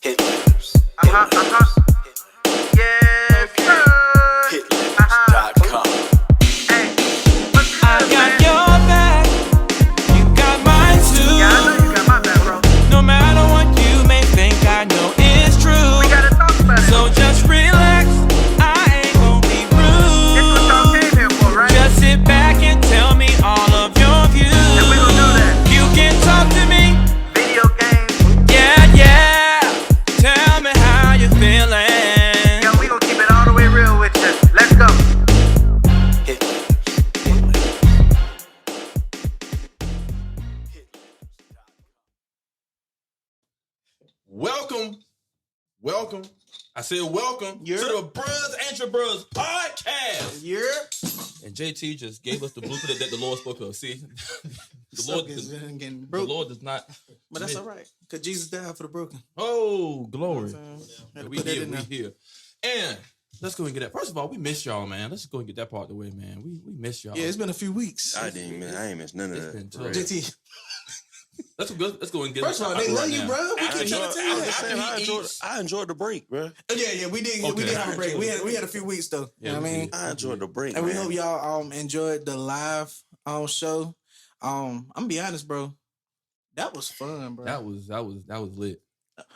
Hitlers. Yes, sir. Hitlers.com. Hey, what's good, I got man? your back, you got mine too. Yeah, I know you got my back, bro. No matter what you may think, I know it's true. We gotta talk about it. So just relax, I ain't gon' be This what y'all rude. came here for, right? Just sit back and tell me all of your views. And we gon' do that. You can talk to me, Video games. yeah. Tell me how you feeling. Yeah, we gon' keep it all the way real with you. Let's go. Welcome. I said welcome to the Bros and Your Bros podcast. Yeah. And JT just gave us the blueprint that the Lord spoke of. See, the Lord does not. But that's all right, because Jesus died for the broken. Oh, glory. Had to We put that here, in we there. here. And let's go and get that. First of all, we miss y'all, man. Let's go and get that part of the way, man. We miss y'all. Yeah, it's been a few weeks. I ain't missed none of It's that. been for tough. real. JT, Let's go and get first of all, it they right love you, now. bro. We I keep enjoyed, trying to tell I, you was that. saying, After he I enjoyed the break, bro. Yeah, we did. We did have a break. We had a few weeks though. Yeah, you know what I we mean? did. I enjoyed the break, And we man. hope y'all enjoyed the live show. I'm gonna be honest, bro. That was fun, bro. That was lit.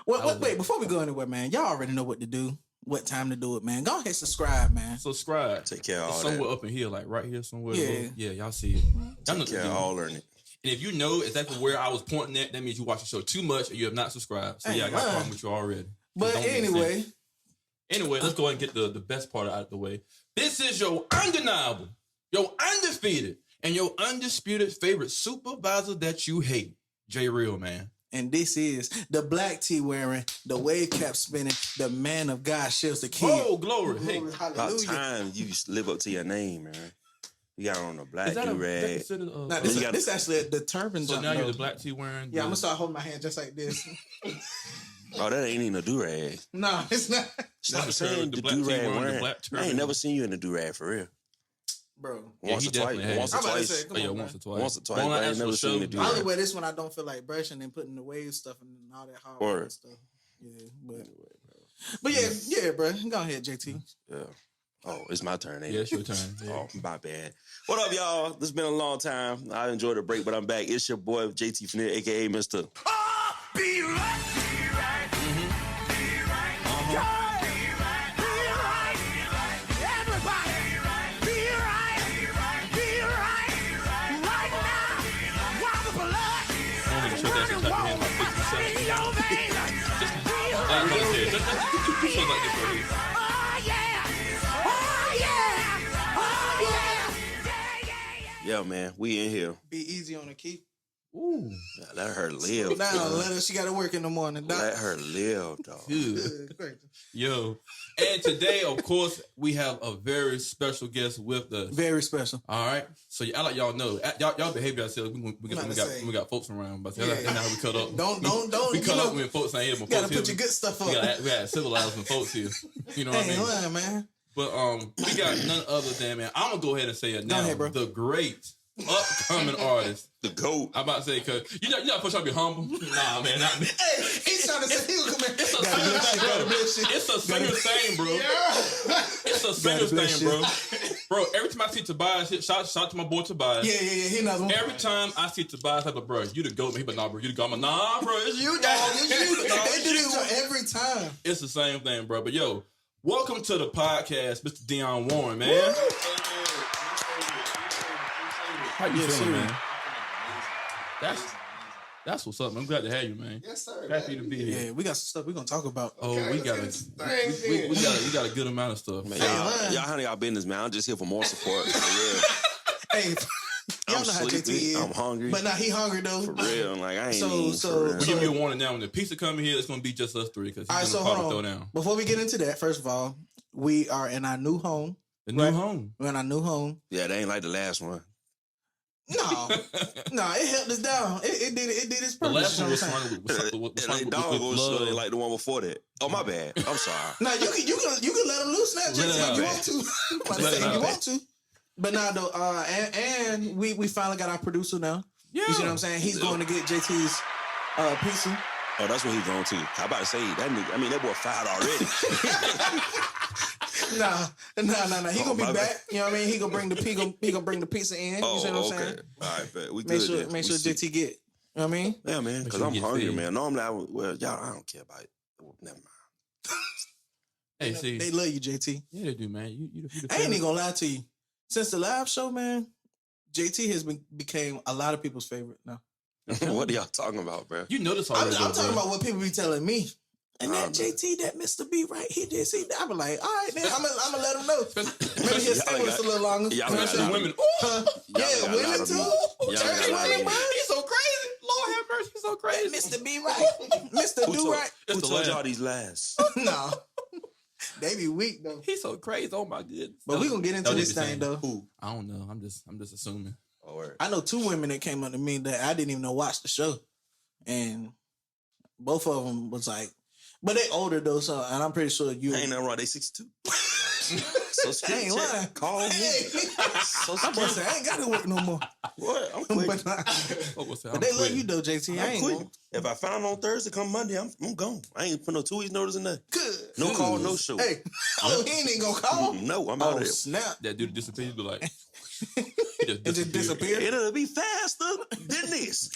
Wait, before we go anywhere, man, y'all already know what to do, what time to do it, man. Go ahead, subscribe, man. Subscribe. Take care of It's all somewhere that. up in here, like right here somewhere. Yeah. Yeah, y'all see it. Y'all know Take what to care do. of all learning. And if you know exactly where I was pointing at, that means you watch the show too much and you have not subscribed. So Ain't yeah, I got a lying. problem with you already. But Don't make anyway, sense. Anyway, let's go ahead and get the best part out of the way. This is your undeniable, your undefeated, and your undisputed favorite supervisor that you hate, J Real, man. and this is the black tee wearing, the wave cap spinning, the man of God Shields the King. Oh, glory. Hey, About Hallelujah. time you live up to your name, man. You got on a black is that do-rag. considered Now, Then this, you got- this actually the turban so jump. now you're though. the black tee wearing? Yeah, I'm gonna start holding my hand just like this. Oh, that ain't even a do-rag. No, it's not, Stop the saying the the black tee do-rag wearing the wearing. black I turban. ain't never seen you in a do-rag for real. bro. Yeah, Once he or twice. definitely has. Once or I'm about to twice. say, come Oh, yeah, on, once or man. twice. Once or twice, On but I an ain't never actual seen show, it do I that. only wear this when I don't feel like brushing and putting the wave stuff and all that hard Or- work stuff. Yeah, but yeah, bro. Go ahead, JT. Yeah. Oh, it's my turn, ain't Yeah, it? it's your turn. Yeah. Oh, my bad. What up, y'all? This has been a long time. I enjoyed the break, but I'm back. It's your boy, JT Finette, a.k.a. Mr. I don't need to shut that shit type of hand about 50 seconds. Just show like this right here. Yeah, man. We in here. Be easy on the key. Ooh. Yeah, let her live. Now, dog. let her. She got to work in the morning. Let her live, dog. Good. Great. Yo. And today, of course, we have a very special guest with us. Very special. All right. So I like y'all know. Y'all behave yourselves. We got folks around. But that's Yeah. how we cut up. Don't. We You cut know, up when folks ain't here. When you gotta folks put here, your good stuff up. we got civilized when folks here. You know what I Ain't mean? lying, man. But we got none other than, man, I'm gonna go ahead and say it now. ahead, bro. The great upcoming artist. The GOAT. I'm about to say, cause you know, supposed to be humble. Nah, man, not me. Hey, he's trying to say he'll come in. It's a Gotta singer's bless you, thing, gotta bro. bless you. It's a singer's thing, bro. It's a singer's bless thing, bro. Bro, every time I see Tobias, shout to my boy Tobias. Yeah. He another one. Every time I see Tobias, I'm like, bro, you the GOAT. Man, he but nah, bro, you the GOAT. I'm like, nah, bro, it's you, dog. It's you, dog. They do this every time. It's the same thing, bro. But yo, welcome to the podcast, Mr. Dion Warren, man. How you feeling, man? That's what's up, man. I'm glad to have you, man. Yes, sir. Happy to be here. Yeah, we got some stuff we're gonna talk about. Oh, we got a good amount of stuff. Man, man. y'all handle y'all business, man. I'm just here for more support. For real. Hey, y'all I'm know how JT sleepy. is. I'm hungry. But now he hungry though. For real. Like, I ain't So- eating so- for real. We'll give you a warning now. When the pizza come here, it's gonna be just us three because All right, he's so gonna probably hold throw on. down. Before we get into that, first of all, we are in our new home. The new Right. home. We're in our new home. Yeah, they ain't like the last one. No, it helped us down. It did its The purpose. last you one know was what I'm saying? surrounded with And they dog was love. like the one before that. Oh, my bad. I'm sorry. No, you can let them loose now, Let it JT, out. if you want to. But Let it if you out. want to. But now though, and we finally got our producer now. Yeah. You see what I'm saying? He's going to get JT's pizza. Oh, that's what he going to. I about to say that nigga. I mean, that boy fired already. Nah. He Oh, gonna be my back. bad. You know what I mean? He gonna bring the pizza in. You see what I'm saying? All right, bet. We Make good. sure, then. make We sure sick. JT get. You know what I mean? Yeah, man. Because sure I'm you get hungry, fed. man. Normally, y'all, I don't care about it. Never mind. Hey, see, They love you, JT. yeah, they do, man. You the I ain't favorite. even gonna lie to you. Since the live show, man, JT has became a lot of people's favorite now. What are y'all talking about, bro? You know this I'm, already. I'm though, talking bro. about what people be telling me. And that man. JT, that Mr. B right here, did see that. I be like, all right, then I'm gonna let him know. Maybe he'll stay with us a little longer. Y'all You know got what I'm saying? women. Huh? Y'all Yeah, got a lot women of too. me. Y'all got Church a lot of women, me. bro. He's so crazy. Lord have mercy, he's so That crazy. Mr. B right. Mr. Who Do told, right. who It's the told last. y'all these lies? No. They be weak though. He's so crazy. Oh my goodness. But we gonna get into That this was what thing you though. Who? I don't know. I'm just assuming. Oh, word. I know 2 women that came up to me that I didn't even know watched the show. And both of them was like, but they older though, so and I'm pretty sure you Ain't nothing wrong. They 62. So I ain't lying. Call me. Hey. So I'm about to say I ain't gotta work no more. What? I'm quick. but Oh, what's that? but they love you though, JT. I I'm ain't quick. gonna. If I found on Thursday, come Monday, I'm gone. I ain't put no 2 weeks notice in nothing. Good. No call, no show. Hey, oh, he ain't even gonna call. No, I'm out Oh of there. snap! That dude disappears, be like, he It just disappeared. It'll be faster than this.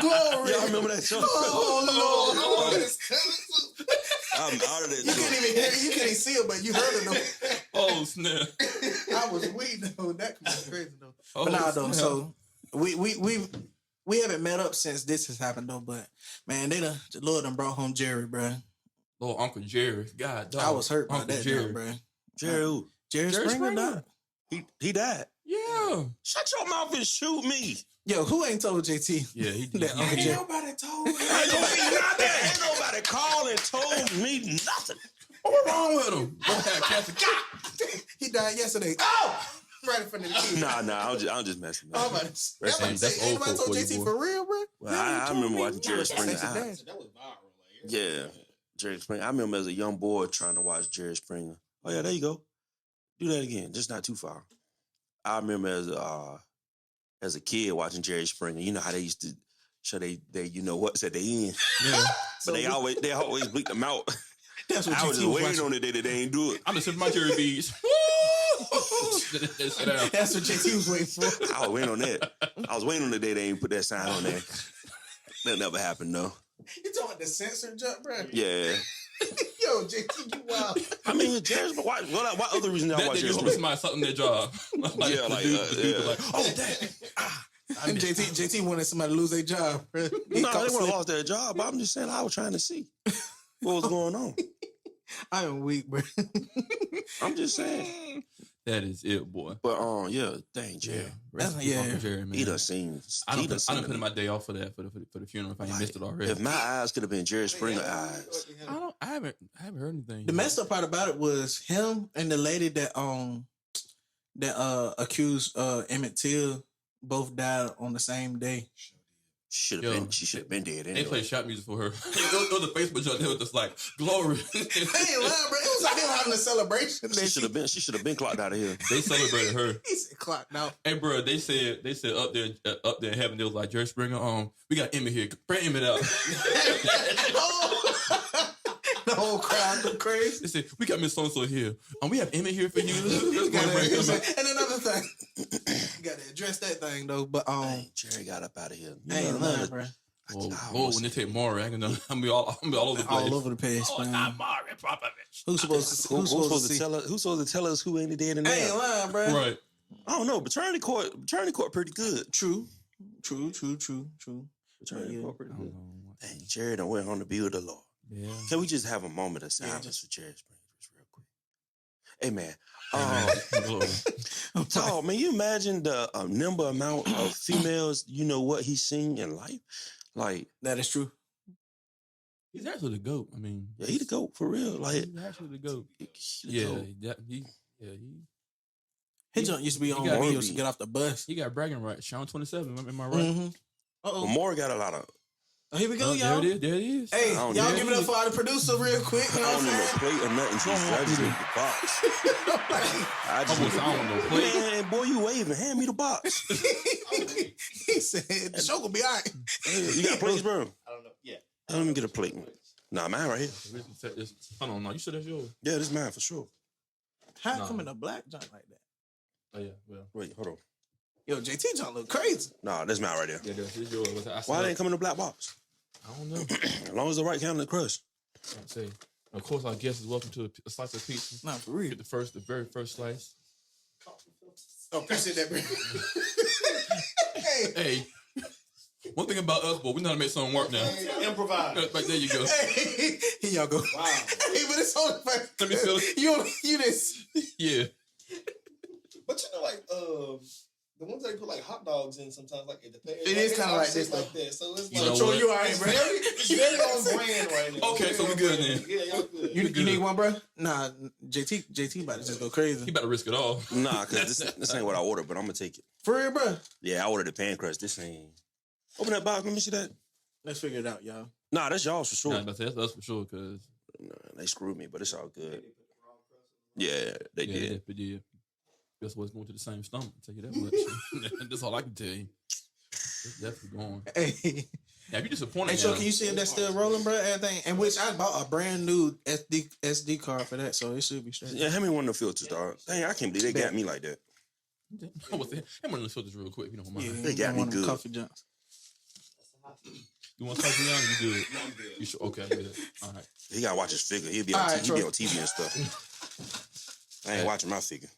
Glory. Y'all remember that show? Oh Lord! I'm out of that You show. couldn't even hear it. You couldn't see it, but you heard it though. Oh snap! I was weak though. That was crazy though. Oh, But nah, though. snap. So we haven't met up since this has happened though. But man, the Lord done brought home Jerry, bro. Little Uncle Jerry. God, dog. I was hurt by Uncle that, Jerry. bro. Jerry who? Jerry Springer, dog. He died. Yeah. Shut your mouth and shoot me. Yo, who ain't told JT? Yeah, he did. That Uncle Ain't Jerry. nobody told me. Ain't nobody called and told me nothing. What's wrong with him? Don't have cancer. God! He died yesterday. Oh, right in front of the kid. Nah, I'm just messing. I'm Man. about to That's say, ain't old nobody folk told for you, JT boy. for real, bro? Well, I remember watching Jerry Springer. That was Yeah, Jerry Springer. I remember as a young boy trying to watch Jerry Springer. Oh yeah, there you go. Do that again, just not too far. I remember as a kid watching Jerry Springer. You know how they used to show they you know what's at the end, Yeah. but they always bleep them out. That's what I was JT just was waiting watching. on it that they ain't do it. I'm just sipping my Jerry beads. Sit down. That's what JT was waiting for. I was waiting on that. I was waiting on the day they ain't put that sign on there. That never happened though. You talking about the censor jump, bro? Yeah, Yo, JT, you wild. I mean Jerry's. But what other reason y'all That watch they Jerry just Springer? somebody something their job. Like, Yeah, the like, dude, the dude yeah. like, oh, dang. And JT wanted somebody to lose their job. Bro. He No, caught they would have slip. lost their job. But I'm just saying I was trying to see what was going on. I am weak, bro. I'm just saying. That is it, boy. But yeah, dang Jerry. Rest in Yeah. peace, Uncle Jerry, man. He done seen. I he done done seen put in them. my day off for that for the funeral if I ain't missed it already. If my eyes could have been Jerry Springer eyes, I haven't heard anything. The messed up part about it was him and the lady that accused Emmett Till both died on the same day. she Yo, should have been dead They anyway. played shop music for her. It was a Facebook joke. They was just like glory. I ain't lying, bro. It was like they were having a celebration. She should have been clocked out of here. They celebrated her. He said clocked out. Hey, bro, they said up there in heaven, they was like Jerry Springer. We got Emmett here. Bring Emmett out. The whole crowd go crazy. They said we got Miss So and So here. We have Emmett here for you. Let's go and bring him out. And another thing, you got to address that thing though. But Dang, Jerry got up out of here. I ain't lying, bro. Whoa, when they take Maury, I'm gonna be all over the place. All over the place, Oh, man. not Maury Popovich. Who's supposed to? Who's supposed to see? Who's supposed to tell us who ain't dead and I ain't now? lying, bro. Right. I don't know. Paternity court pretty good. True. Paternity Yeah. court pretty I good. don't know. Dang, Jerry done went home to be with the Lord. Yeah. Can we just have a moment of silence just- for Jerry Springer, just real quick? Hey man, Glory. dog, man, you imagine the number amount of females you know what he's seen in life? Like, That is true. He's actually the GOAT. I mean, yeah, he the GOAT for real. Like, he's actually the GOAT. he the Yeah, GOAT. His junk used to be on got- when he used to get off the bus. he got bragging rights. Sean 27. Am I right? Mm-hmm. Uh-oh. Lamar got a lot of. Oh, here we go, Oh, y'all. there it is. Hey, I don't y'all know. give it up for our producer real quick. You I know don't need no what plate or nothing. I just need the box. I just Almost, need I don't know. Play. Man, boy, you waving. Hand me the box. I'm saying? He said, the show gonna be all right. You got plates, bro? I don't Let me get a plate. Nah, mine right here. Hold on, no, you said that's yours. Yeah, this is mine for sure. How Nah. come in a black joint like that? Oh yeah, well, Wait, hold on. Yo, JT joint look crazy. Nah, this mine right there. yeah, that's yours. Why they ain't come in a black box? I don't know. As long as the right kind of crust. I'd say, of course, our guest is welcome to a slice of pizza. Nah, for real. Get the very first slice. Oh, appreciate that, bro. Hey, one thing about us, boy, we know how to make something work now. Improvise. Right there, you go. Hey, here y'all go. Wow. Hey, but it's only like Let me feel it. You this. Yeah. But you know, like the ones they put like hot dogs in sometimes, like it depends. It is kinda like this, like that. So it's You like know Troy, what? you all right, it's bro? very on brand right now. Okay, Very so we on good brand. then. Yeah, y'all good. You need one, bro? Nah, JT about to just go crazy. He about to risk it all. Nah, cause this ain't what I ordered, but I'm gonna take it. For real, bro? Yeah, I ordered the pan crust. This ain't. Open that box. Let me see that. Let's figure it out, y'all. Nah, that's y'all's for sure. Nah, that's us for sure, because Nah, they screwed me, but it's all good. Yeah, they yeah, did. they did. Guess what's going to the same stomach? I'll tell you that much. That's all I can tell you. It's definitely going. Hey, Now, if you're disappointed, hey, so now, can you see if that's still rolling, bro? Everything, and which I bought a brand new SD card for that, so it should be straight. Yeah, hand me one of the filters, dog. Dang, I can't believe they got me like that. what's that? I'm running the filters real quick. If you don't mind. Yeah, They got me one of them good. Coffee junks. You want something young? You good? You sure? Okay, good. All right. He gotta watch his figure. He'll be All on, right, he'll be Troy. on TV and stuff. I ain't watching my figure.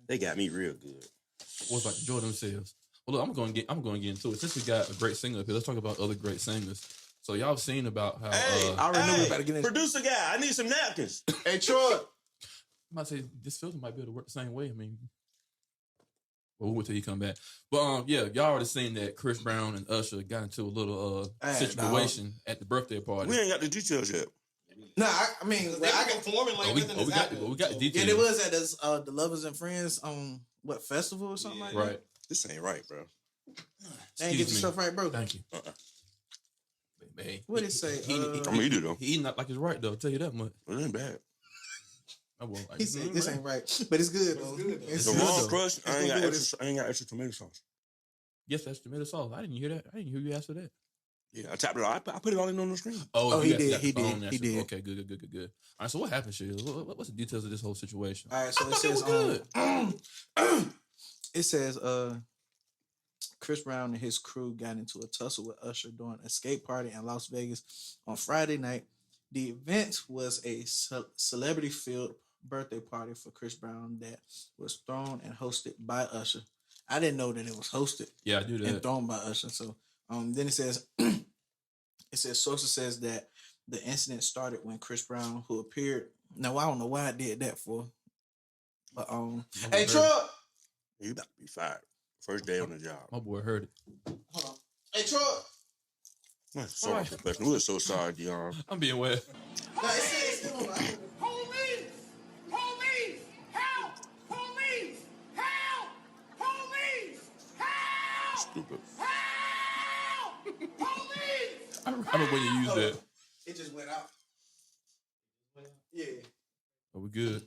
They got me real good. What's like enjoy themselves? Well, look, I'm going to get into it. Since we got a great singer up here, let's talk about other great singers. So y'all seen about how I already knew we about to get in. Producer guy, I need some napkins. Hey, Troy. I might say this filter might be able to work the same way. I mean, well, we'll wait till he come back. But yeah, y'all already seen that Chris Brown and Usher got into a little Hey, situation at the birthday party. We ain't got the details yet. Nah, I mean, They I been performing like nothing we has got happened. we got the So- details. yeah, it was at this the Lovers and Friends what festival or something like that. Right. This ain't right, bro. They ain't get your Excuse me. stuff right, bro. Thank you. Hey, What did it say? I'm gonna eat it though. He eating like it's right though. I'll tell you that much. It ain't bad. I won't like He said this ain't right, but it's good though. good, though. It's The good, wrong though. crust. I ain't gonna got do what extra. I ain't got extra tomato sauce. Yes, that's tomato sauce. I didn't hear that. I didn't hear you ask for that. Yeah, I tapped it. I put it all in on the screen. Oh, you he did, he the phone did, there. he did. Okay, good. All right, so what happened, Sheila? What's the details of this whole situation? All right, so I it thought they says were it says Chris Brown and his crew got into a tussle with Usher during a skate party in Las Vegas on Friday night. The event was a celebrity-filled birthday party for Chris Brown that was thrown and hosted by Usher. I didn't know that it was hosted Yeah, I do and that. thrown by Usher. So then it says it says sources says that the incident started when Chris Brown, who appeared. Now I don't know why I did that for. But hey Troy, You about to be fired. First day on the job. My boy heard it. hold on. Hey Troy. Man, so unprofessional. We're so sorry, Dion. I'm being wet. No, it says, hold on. Police! Police! Help! Police! Help! Police! Help! Stupid. Help! Police! I remember when you used that. It just went out. Yeah, But we good.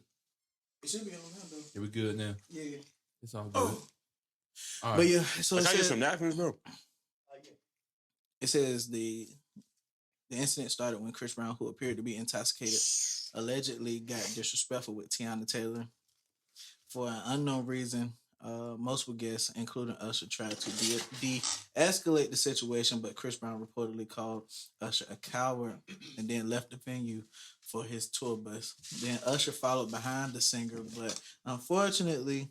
it should be on now though. Yeah, we good now. Yeah. It's all good. Oh. All right. But yeah, so Can I get it some napkins, bro? says the incident started when Chris Brown, who appeared to be intoxicated, allegedly got disrespectful with Tiana Taylor for an unknown reason. Multiple guests, including Usher, tried to de-escalate the situation, but Chris Brown reportedly called Usher a coward and then left the venue for his tour bus. Then Usher followed behind the singer, but unfortunately,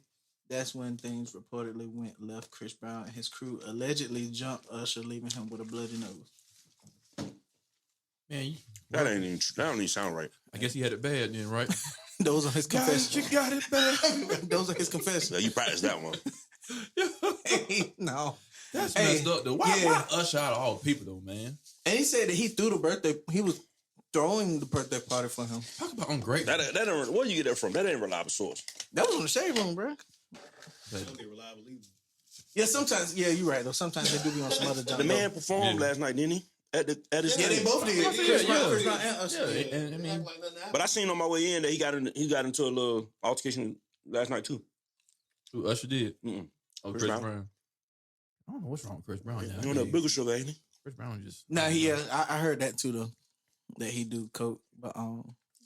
that's when things reportedly went left. Chris Brown and his crew allegedly jumped Usher, leaving him with a bloody nose. Man, That don't even sound right. I guess he had it bad then, right? Those are his confessions. got it bad. Those are his confessions. Yeah, you practiced that one. No. That's Hey, messed up though. Why yeah. Usher out of all people though, man? And he said that he threw the birthday. He was throwing the birthday party for him. Talk about ungrateful. That ain't, where you get that from? That ain't reliable source. That was on the shade room, bro. They reliable either. Yeah, sometimes. Yeah, you're right though. Sometimes they do be on some other junk. The man performed Yeah. last night, didn't he? At his Yeah, they thing. both did. Yeah, Chris Brown, yeah. Chris Brown and Usher. Yeah, and I mean, Act like nothing happened. But I seen on my way in that he got into a little altercation last night too. who Usher did. Mm-mm. Oh, Chris Chris Brown. Brown. I don't know what's wrong with Chris Brown now. You know that bigger sugar, ain't he? Chris Brown just Nah, I heard that too though. That he do coke, but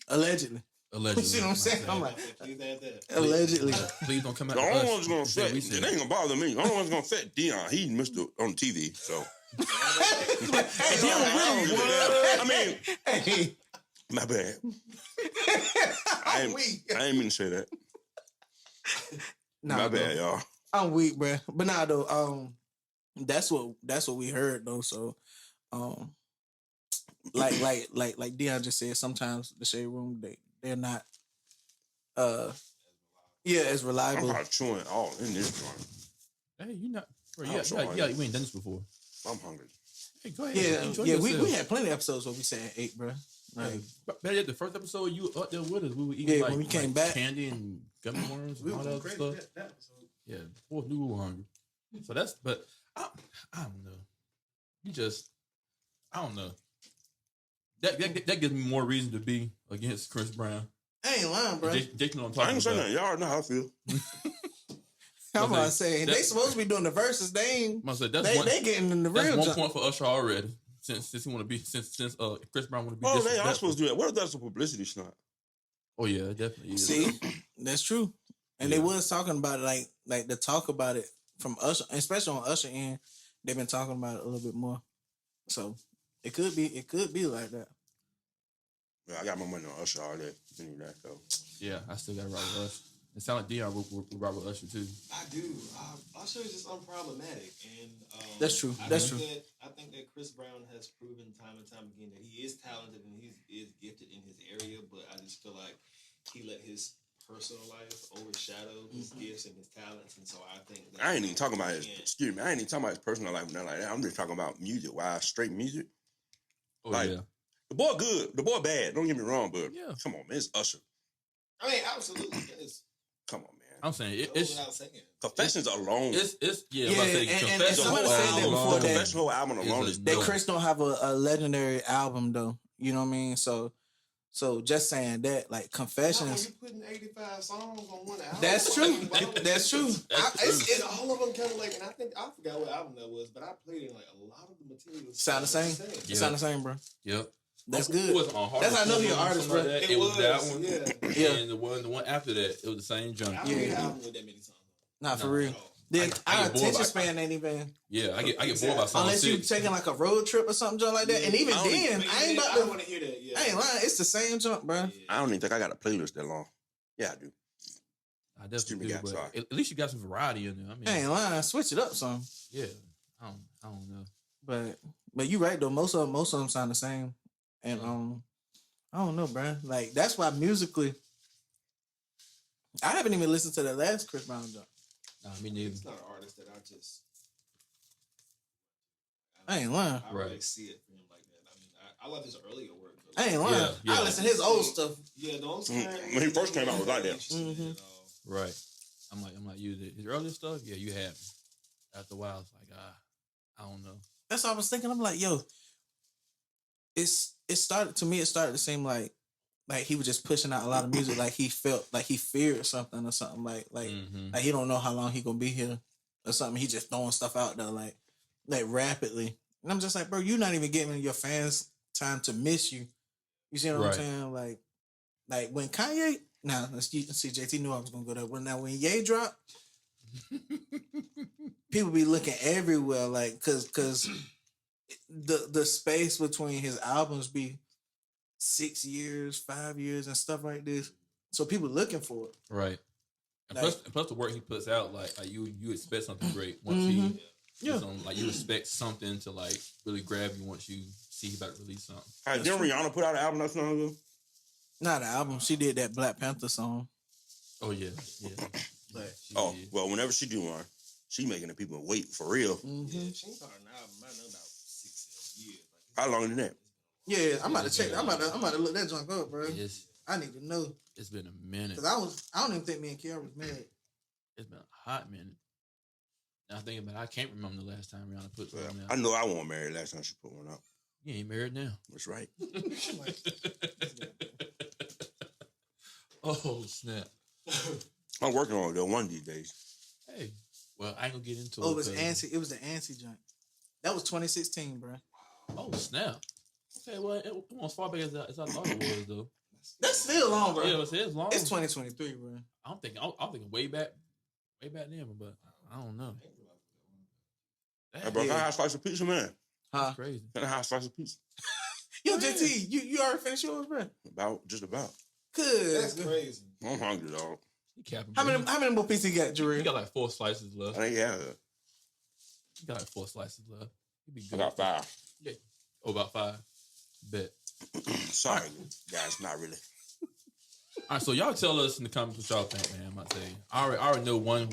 allegedly. allegedly. You see what I'm saying? I'm like, Please add that. allegedly. Please don't come out. The to only us. one's gonna Say affect we it said. ain't gonna bother me. The only one's gonna affect Dion. He missed it on TV, so I mean, Hey, my bad. I ain't mean to say that. nah, My bro. bad, y'all. I'm weak, bro. But nah, though. That's what we heard though. So, like Dion just said, sometimes the shade room they're not, as I'm reliable. not chewing all in this joint. Hey, you not? Bro, I'm yeah, sorry. yeah, we ain't done this before. I'm hungry. Hey, go ahead. Yeah, Enjoy yeah. yourself. We had plenty of episodes where we said 8, bro. Like, Better yet, the first episode you up there with us, we were eating Yeah, like, when we came like back. candy and gummy worms We and all were that other crazy stuff. that episode. Yeah, boy, we were hungry. So that's, but I don't know. I don't know. That gives me more reason to be against Chris Brown. I ain't lying, bro. Jason, I'm I talking ain't saying about. that. Y'all already know how I feel. I'm about to that- say they supposed to be doing the verses. They ain't. I'm saying, that's They getting in the that's real one jump. point for Usher already. Since he want to be since Chris Brown want to be. Oh, they are disrespectful. supposed to do that. What if that's a publicity stunt? Oh yeah, it definitely is. See, that's true. And Yeah. they was talking about it, like the talk about it from Usher, especially on Usher end. They've been talking about it a little bit more. So it could be like that. Yeah, I got my money on Usher all day. Any that though. Yeah, I still got to ride with Usher. It sounds like Dion will ride with Usher too. I do. Usher is just unproblematic, and That's true. I That's think true. That, I think that Chris Brown has proven time and time again that he is talented and he is gifted in his area. But I just feel like he let his personal life overshadow his gifts and his talents, and so I think that I ain't even talking about his. can't- Excuse me. I ain't even talking about his personal life and nothing like that. I'm just talking about music. Why straight music? Oh Like- yeah, The boy good. The boy bad. Don't get me wrong, but Yeah. come on, man. It's Usher. I mean, absolutely. It's Come on, man. I'm saying goes it's without saying. Confessions alone. yeah. Yeah, I'm about to say, and Confessions the somebody whole said that album, before the that- Confessions whole album alone is is a That dope. Chris don't have a legendary album though. You know what I mean? So just saying that, like When Confessions. you putting 85 songs on one album, That's true. why would- That's true. It's all of them kind of like, and I forgot what album that was, but I played it like a lot of the material. Sound the same. Yeah. It sound the same, bro. Yep. That's It good. was on Hard That's how I know Rock you're an or artist, something bro. like that. It It was that was, one. yeah. Yeah. And the one after that, it was the same junk. I don't get Yeah. an album with that many songs. Not for No. real. Then I our get bored attention by- span ain't even Yeah, I get bored by song unless you 6. taking like a road trip or something just like that. And even I don't then, But I ain't I about don't to. want to hear that. Yeah. I ain't lying. It's the same jump, bro. Yeah. I don't even think I got a playlist that long. Yeah, I do. I definitely Excuse me, do, guys, but sorry. at least you got some variety in there. I mean, I ain't lying. Switch it up some. yeah, I don't know. But you right though. Most of them sound the same. And I don't know, bro. Like that's why musically, I haven't even listened to the last Chris Brown jump. Nah, me neither. It's not an artist that I just. I ain't lying. I Right. really see it for him like that. I mean, I love his earlier work. But I ain't lying. Yeah. I listen to his old stuff. Yeah, those When he first came out, it was like that. Mhm. Right. I'm like you. His earlier stuff, yeah, you have. After a while, it's like I don't know. That's what I was thinking. I'm like, yo, it started to seem like he was just pushing out a lot of music, like he felt like he feared something or something, like Mhm. he don't know how long he gonna be here or something. He just throwing stuff out there like rapidly, and I'm just like, bro, you're not even giving your fans time to miss you. You see what Right. I'm saying? Like when Kanye. Now let's see. JT knew I was gonna go there. When Ye dropped, people be looking everywhere, like cause the space between his albums be 6 years, 5 years, and stuff like this. So people looking for it. Right. And Like- plus the work he puts out, like you expect something great once Mhm. he Yeah. gets on, like you expect something to like really grab you once you see he about to release something. All right, didn't Rihanna put out an album not so long ago? Not an album. She did that Black Panther song. Oh yeah. But- She Oh, did. well, whenever she do one, she making the people wait for real. Mhm. Yeah, she ain't caught an album. I know about 6-7 years. Like, How long is that? Yeah, I'm about to check. I'm about to look that junk up, bro. I need to know It's been a minute. because I don't even think me and Kiara was married. It's been a hot minute. Now thinking about it, I can't remember the last time Rihanna put Well, something I out. know I wasn't married last time she put one out. You ain't married now. That's right. Oh snap! I'm working on it though one of these days. Hey, well I ain't gonna get into Oh, it. it was 'cause- Ansi. It was the Ansi joint. That was 2016, bro. Oh snap! Okay, well, it went as far back as I thought it was though. That's still long, bro. Yeah, it's long. It's 2023, bro. I'm thinking way back then, but I don't know. Hey, bro, can I have a slice of pizza, man? Huh? Crazy. Can I have a slice of pizza? Yo, JT, you already finished yours, bro? Just about. That's Good. crazy. I'm hungry, dog. He capping, How bro. many more pieces you got, You Jarrell? got like 4 slices left. I ain't have it. You got like 4 slices left. You be I good. got 5. Yeah. Oh, about 5. Bet. Sorry, guys, not really. All right, so y'all tell us in the comments what y'all think, man. I'm about to say, I already know one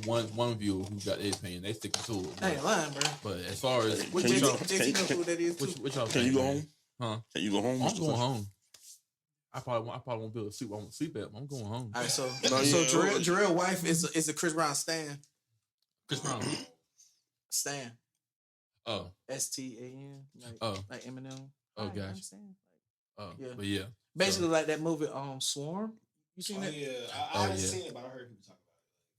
viewer who got their opinion. They sticking to it. I ain't lying, bro. But as far as What Can you go- JT know who that is, too. what y'all Can think, you go man? home? Huh? Can you go home? I'm Mr. going Fish? home. I probably won't be able to sleep. I won't sleep at. But I'm going home. All right, so No, yeah, Jarrell's wife is a Chris Brown stan. Chris Brown. Stan. Oh, STAN. Oh. Like Eminem. Oh, Alright, gosh. I'm saying. oh, Yeah. But yeah, Basically, like that movie, Swarm. You seen Oh that? yeah, I Oh, haven't yeah. seen it, but I heard people talk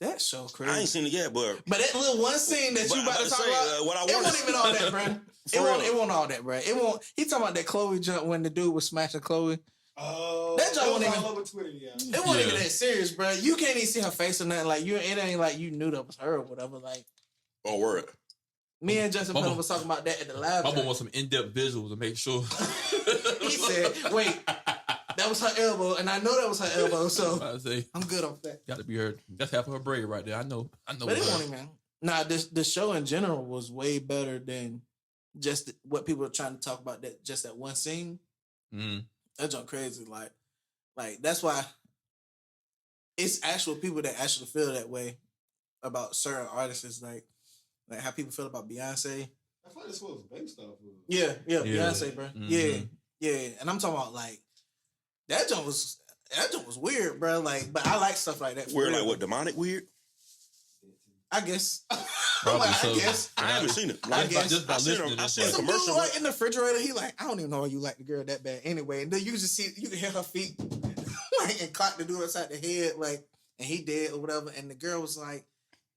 That show crazy. I ain't seen it yet, but But that little one scene that you about to talk about, what I it want wasn't even all that, bro. For It wasn't all that, bro. It won't. He talking about that Chloe jump when the dude was smashing Chloe. Oh, That joint was wasn't all even- over Twitter, yeah. It wasn't Yeah. even that serious, bro. You can't even see her face or nothing. Like it ain't like you knew that was her or whatever. Like Oh, word. me and Justin Bubba- Penn was talking about that at the live. I'm gonna joint. want some in-depth visuals to make sure. He said, "Wait, that was her elbow, and I know that was her elbow, so I say, I'm good off that." got to be heard. That's half of her braid right there. I know. But it wasn't even. Nah, the show in general was way better than just what people are trying to talk about. That one scene. Mm. That junk crazy. Like that's why it's actual people that actually feel that way about certain artists. It's like how people feel about Beyonce. I thought this was based off of. Yeah, Yeah. Beyonce, bro. Mhm. Yeah. And I'm talking about like that junk was weird, bro. Like, but I like stuff like that. Weird, like what? Demonic weird? I guess. Probably Like, so. I guess. I haven't seen it. I guess. Just by I seen listening, him. I it's seen a like- Some dude commercial. like in the refrigerator, he like, I don't even know why you like the girl that bad anyway. And then you just see, you can hear her feet like and caught the dude upside the head, like, and he dead or whatever. And the girl was like,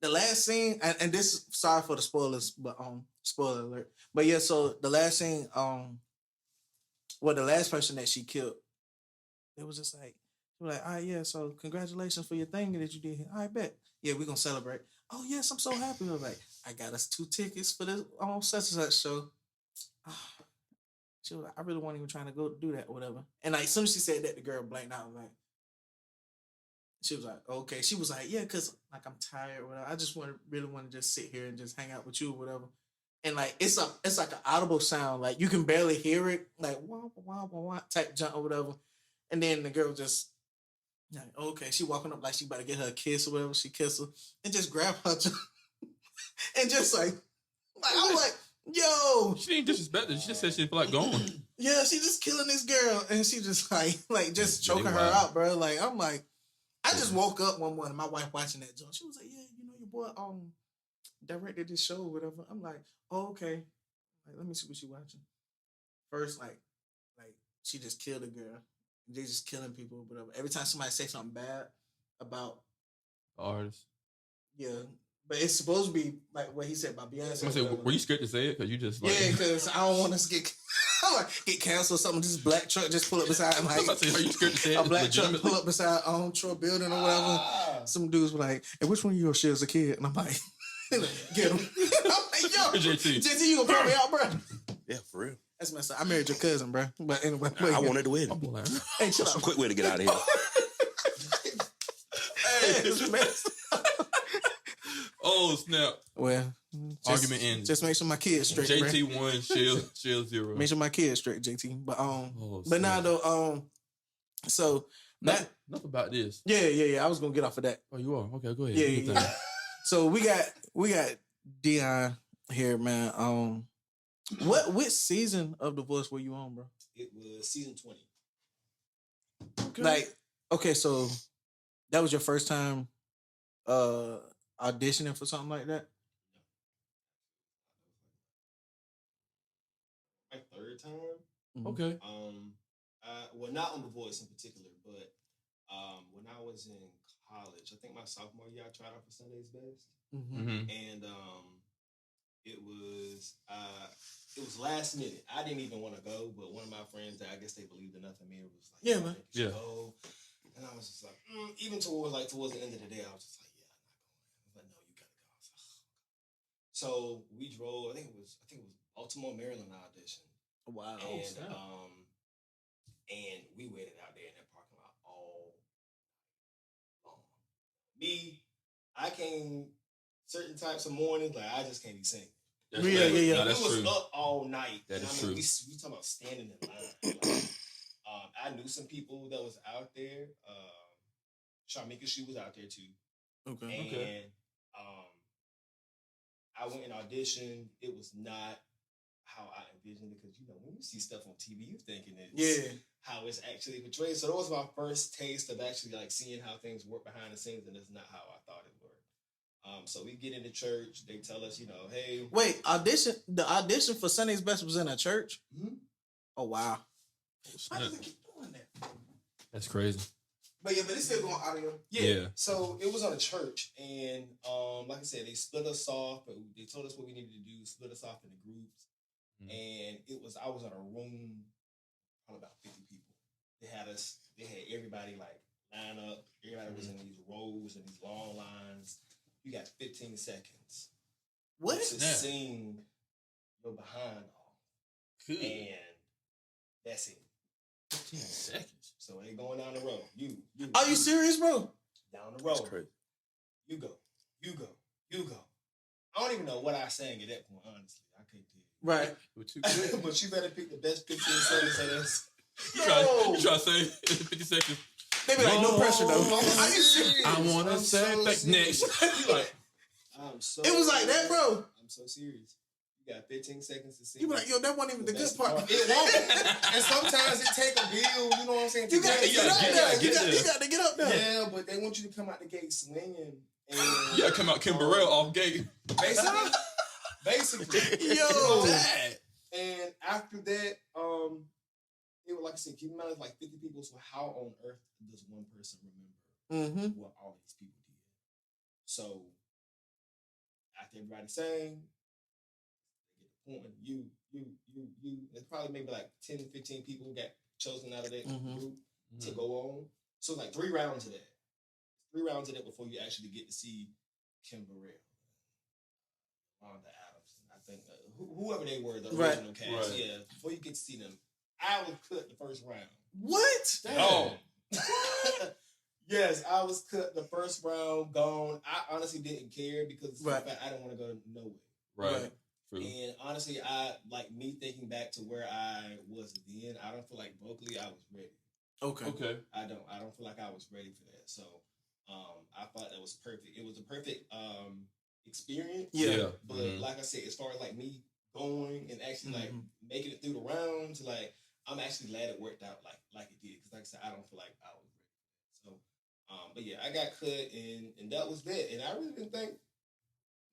the last scene, and this, sorry for the spoilers, but spoiler alert. But yeah, so the last scene, the last person that she killed, it was just like, she was like, all right, yeah, so congratulations for your thing that you did here. All right, bet. Yeah, we're gonna celebrate. Oh yes, I'm so happy. I was like, I got us 2 tickets for this such and such show. She was like, I really wasn't even trying to go do that or whatever. And like, as soon as she said that, the girl blanked out. Like, she was like, okay. She was like, yeah, because like I'm tired or whatever. I just really want to just sit here and just hang out with you or whatever. And like, it's like an audible sound. Like you can barely hear it. Like wah wah wah wah type jump or whatever. And then the girl just like, okay, she walking up like she about to get her a kiss or whatever. She kiss her and just grab her and just like I'm like, yo, She didn't disrespect it. She just said she didn't feel like going. yeah, she just killing this girl, and she just like just Yeah, they choking her wild. out, bro. Like I'm like, I just woke up one morning, my wife watching that joint. She was like, yeah, you know your boy directed this show or whatever. I'm like, oh okay, like let me see what she watching. First, like she just killed a girl. They just killing people or whatever. Every time somebody say something bad about Artist. yeah, but it's supposed to be like what he said about Beyonce. I'm or gonna say, whatever. were you scared to say it? Because you just like. Yeah, because I don't want us to get canceled or something. This black truck just pull up beside him. I'm Like, about to say, are you scared to say it? a black truck Legitimately? pull up beside Troy building or whatever. Some dudes were like, hey, which one of you shit as a kid? And I'm like, get him. I'm like, yo, JT. JT, you gonna call me out, bro? Yeah, for real. That's messed up. I married your cousin, bro. But anyway, I wanted to win. I'm like, Hey, chill That's a out. quick way to get out of here. Hey, it's messed up. oh snap! Well, Argument ended. Just make sure my kids straight, bro. JT 1, Shield 0. Make sure my kids straight, JT. But Oh, but now snap. though, so that Enough about this. yeah. I was gonna get off of that. Oh, you are? Okay, go ahead. Yeah, Do your yeah. thing. So we got Dion here, man. Which season of The Voice were you on, bro? It was season 20. Okay. Like, okay, so that was your first time auditioning for something like that? My third time. Okay. Well, not on The Voice in particular, but when I was in college, I think my sophomore year, I tried out for Sunday's Best, Mm-hmm. Mm-hmm. and it was last minute. I didn't even want to go, but one of my friends, I guess they believed enough in me, was like, Yeah, man. you Yeah. should go. And I was just like, even towards the end of the day, I was just like, yeah, I'm not going. I was like, no, you gotta go. I was like, oh. So we drove. I think it was Baltimore, Maryland audition, Wow. and we waited out there in that parking lot all long. Me, I came certain types of mornings like I just can't be singing. That's Yeah, right. yeah, yeah. No, We that's was true. up all night. That And is I mean, true. we talking about standing in line. Like, I knew some people that was out there. Sharmika, she was out there too. Okay. And Okay. I went and auditioned. It was not how I envisioned it because when you see stuff on TV, you thinking it's how it's actually portrayed. So that was my first taste of actually like seeing how things work behind the scenes, and it's not how I thought it worked. So we get into church. They tell us, hey, Wait, the audition for Sunday's Best was in a church? Mhm. Oh, wow. Why does it keep doing that? That's crazy. But it's still going audio. Yeah. So it was on a church, and like I said, they split us off. But they told us what we needed to do, split us off into groups, and I was in a room, probably about 50 people. They had everybody like line up. Everybody was in these rows and these long lines. You got 15 seconds. What? To sing your behind off, and that's it. 15 seconds. So they going down the road. You. Are you serious, bro? Down the road. That's crazy. You go. I don't even know what I sang at that point, honestly. I can't tell you. Right. We're too good. But you better pick the best 15 seconds of this. You try to say 50 seconds. They be like, no pressure, though. Are you serious? I want to I'm say so back serious. next. You like, I'm so It was like that, bro. I'm so serious. You got 15 seconds to sing. You be like, yo, that wasn't even the good best part. It won't. And sometimes it take a build, you know what I'm saying? You got to get up there. You there. got to get up there. Yeah, but they want you to come out the gate swinging. And, you gotta come out Kim Burrell off gate. Basically. Yo. And after that, it was like I said, keep in mind it's like 50 people. So how on earth does one person remember what all these people did? So after everybody sang, they get the point. You. There's probably maybe like 10, 15 people got chosen out of that group to go on. So like 3 rounds of that. 3 rounds of that before you actually get to see Kim Burrell, Rhonda Adams, and I think whoever they were, the original cast. Right. Yeah, before you get to see them, I was cut the first round. What? Oh. Yes, I was cut the first round, gone. I honestly didn't care because I didn't want to go nowhere. Right. True. And honestly, I like me thinking back to where I was then. I don't feel like vocally I was ready. Okay. I don't feel like I was ready for that. So, I thought that was perfect. It was a perfect experience. Yeah. But like I said, as far as like me going and actually like making it through the rounds, like I'm actually glad it worked out like it did. Because like I said, I don't feel like I was ready. So, but yeah, I got cut and that was that. And I really didn't think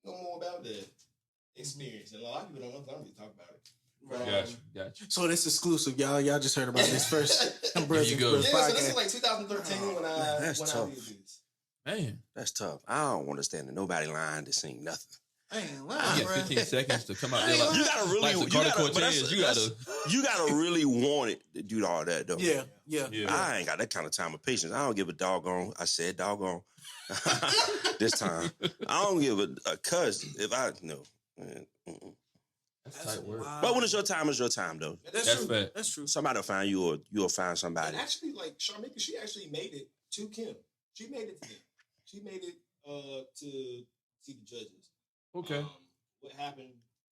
no more about the experience. And a lot of people don't know because I don't really talk about it. Gotcha. So this exclusive, y'all. Y'all just heard about this first. There you go. Yeah, so this is like 2013 when I that's when tough. I did this. Man, That's tough. I don't want to stand in nobody line to sing nothing. I ain't you lying, get bro. 15 seconds to come out there. Like, You gotta really, like you Dakota gotta, but Cortez, you gotta. really want it to do all that though. Yeah. I ain't got that kind of time or patience. I don't give a doggone. I said doggone this time. I don't give a cuss if I no. That's tight work. But when it's your time, it's your time though. That's That's true. fact. That's true. Somebody will find you, or you'll find somebody. And actually, like Sharmika, she actually made it to Kim. She made it to them. She made it to see the judges. Okay. What happened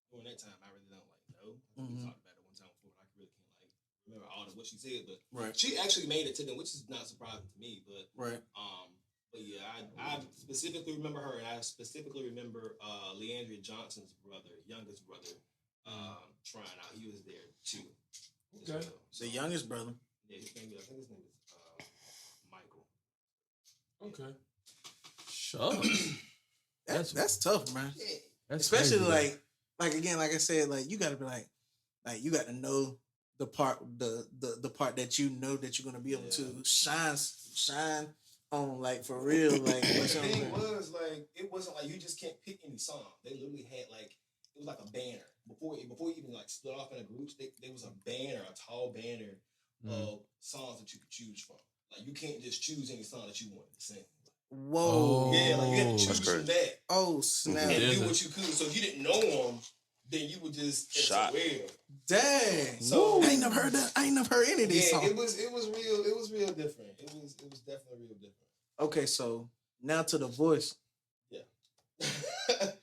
during that time, I really don't know. We talked about it one time before, but I really can't remember all of what she said. But she actually made it to them, which is not surprising to me. But but yeah, I specifically remember her, and I specifically remember Leandria Johnson's brother, youngest brother, trying out. He was there too. Okay. Well. So, The youngest brother. yeah, I think his name is Michael. Okay. Shucks. That's tough, man. Yeah. That's Especially crazy, like again, like I said, like you gotta be like you gotta know the part the part that you know that you're gonna be able to shine on, like for real. Like The thing was like it wasn't like you just can't pick any song. They literally had like was like a banner before you even like split off into groups. There was a banner, a tall banner of songs that you could choose from. Like you can't just choose any song that you wanted to sing. Whoa. Yeah, like you had to That's choose from crazy. that Oh snap! and There's do a- what you could. So if you didn't know them, then you would just Shot. Dang. So I ain't never heard that. I ain't never heard any of these yeah, songs. it was real different. It was definitely real different. Okay, so now to The Voice. Yeah.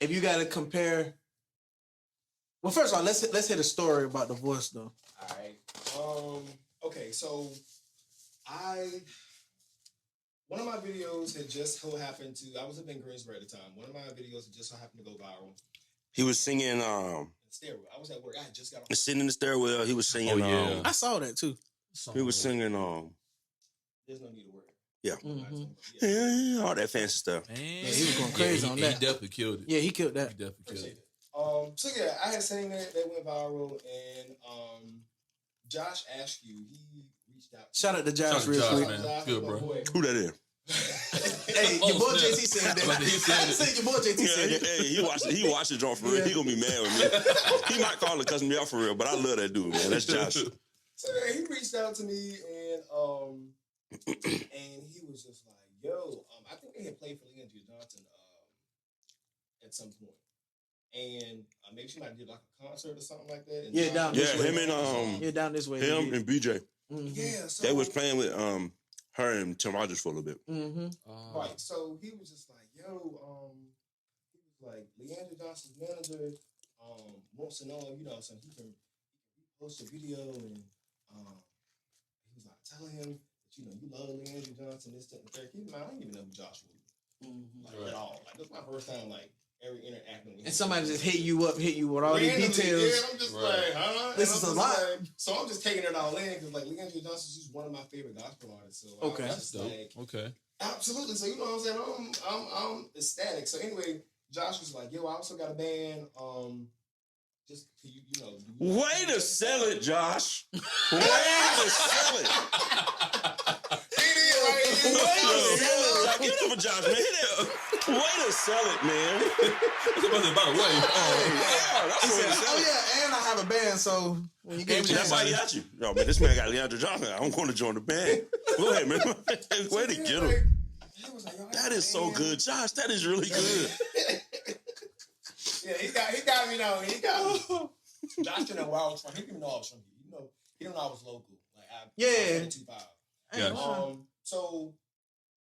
If you got to compare, well, first of all, let's hit a story about The Voice though. All right. Okay, so one of my videos had just so happened to. I was up in Greensboro at the time. One of my videos had just so happened to go viral. He was singing, Stairwell. I was at work. I had just got off. sitting in the stairwell. He was singing, Oh, yeah. I saw that too. he was singing, There's no need to worry. yeah. Mhm. Yeah, all that fancy stuff. Man. Yeah, he was going crazy on that. He definitely killed it. Yeah, he killed He that. definitely killed Appreciate it. it. So yeah, I had seen that went viral, and Josh Askew, he reached out. Shout out to Shout out Josh to real Josh, quick. man. Good, bro. Who that is? Hey, your boy Oh, snap. JT said that. He said I it. said your boy JT Yeah, said that. hey, he watched the joint for real. Yeah. He gonna be mad with me. He might call and cuss me out for real, but I love that dude, man. That's Josh. So yeah, he reached out to me, and he was just like, "Yo, I think they had played for Leandria Johnson at some point, and maybe she might have did like a concert or something like that." And Yeah, Josh- down Yeah, this way. him and Yeah, down this way. him and BJ. yeah, so They was playing with her and Tim Rogers for a little bit. Mm-hmm. right. So he was just like, "Yo, he was like, Leandria Johnson's manager wants to know, so he can post a video, and he was like, tell him that you love Leandria Johnson, this, that, and the third. Keep in mind, I didn't even know who Josh was like at all. Like this was my first time like ever interacting with him. And somebody just hit you with all these Randomly, details. Yeah, I'm just Right. like, huh? This And is I'm a just lot. like- so I'm just taking it all in because like Leandria Johnson, she's one of my favorite gospel artists. So Okay. I was That's just dope. like, Okay. absolutely. So you know what I'm saying? I'm ecstatic. So anyway, Josh was like, yo, I also got a band. Just Way to sell it, Josh. Way to sell it. Way to sell it. Josh. Give it up for Josh, man. Way to sell it, man. By the way, Yeah, that's He way said, to sell oh it. yeah, and I have a band, so when you get me That's why he got you. Yo, man, this man got Leandra Johnson. I'm going to join the band. Go ahead, man. Way to get him. That is so good, Josh. That is really good. Yeah, he got me though. He got me. Josh didn't know where I was from. He didn't even know I was from here. He didn't know I was local. Like I was 25. Gotcha. So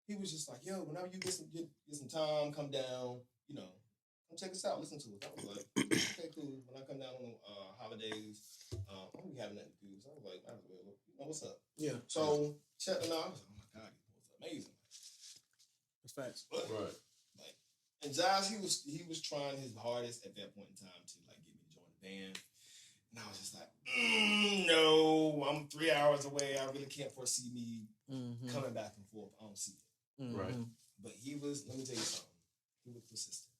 he was just like, yo, whenever you get some time, come down, come check us out, listen to us. I was like, okay, cool. When I come down on holidays, I'm gonna be having nothing to do. So I was like, might as well, what's up? Yeah, So check them out. I was like, oh my God, these boys are amazing. that's facts. But, right. and Josh, he was trying his hardest at that point in time to like get me to join the band. And I was just like, no, I'm 3 hours away. I really can't foresee me coming back and forth. I don't see it. Mm-hmm. Right. But he was, let me tell you something. He was persistent.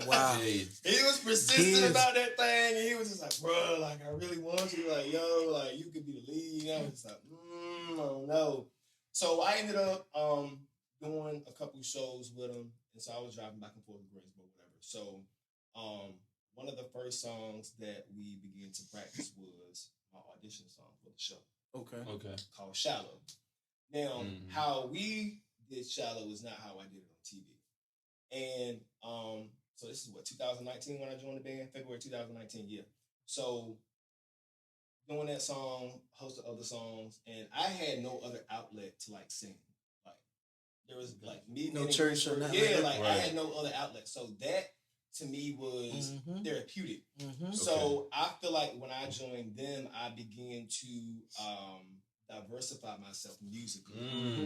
Wow. Hey, He was persistent about that thing. And he was just like, bro, like, I really want you. Like, yo, like, you could be the lead. I was just like, I don't know. So I ended up doing a couple shows with him. And so I was driving back and forth to Greensboro, whatever. So one of the first songs that we began to practice was my audition song for the show. okay. Called Shallow. Now, how we did Shallow is not how I did it on TV. And so this is what, 2019 when I joined the band? February 2019, yeah. So doing that song, host of other songs, and I had no other outlet to like sing. Like there was like me No being in church or Greensboro. nothing Yeah, like like that. I Right. had no other outlet. So that to me was therapeutic. Mm-hmm. So I feel like when I joined them, I began to diversify myself musically.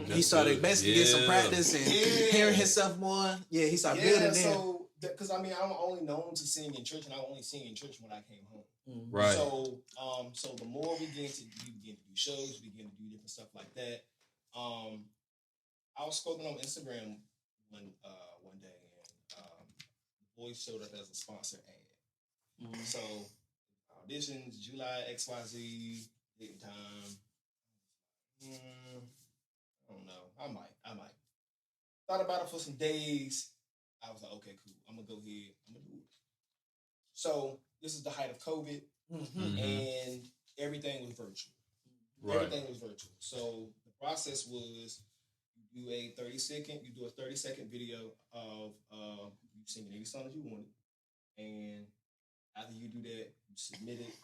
He started basically getting some practice and Yeah. hearing himself more. Yeah, he started building in. So because I mean I'm only known to sing in church, and I only sing in church when I came home. Right. So so the more we began to do shows, we began to do different stuff like that. I was scrolling on Instagram one day, and the boys showed up as a sponsor ad. So auditions, July XYZ, date and time. I don't know. I might. Thought about it for some days. I was like, okay, cool. I'm gonna go ahead. I'm gonna do it. So this is the height of COVID, Mm-hmm. and everything was virtual. Right. Everything was virtual. So the process was you do a 30-second video of you singing any song that you wanted, and after you do that, you submit it.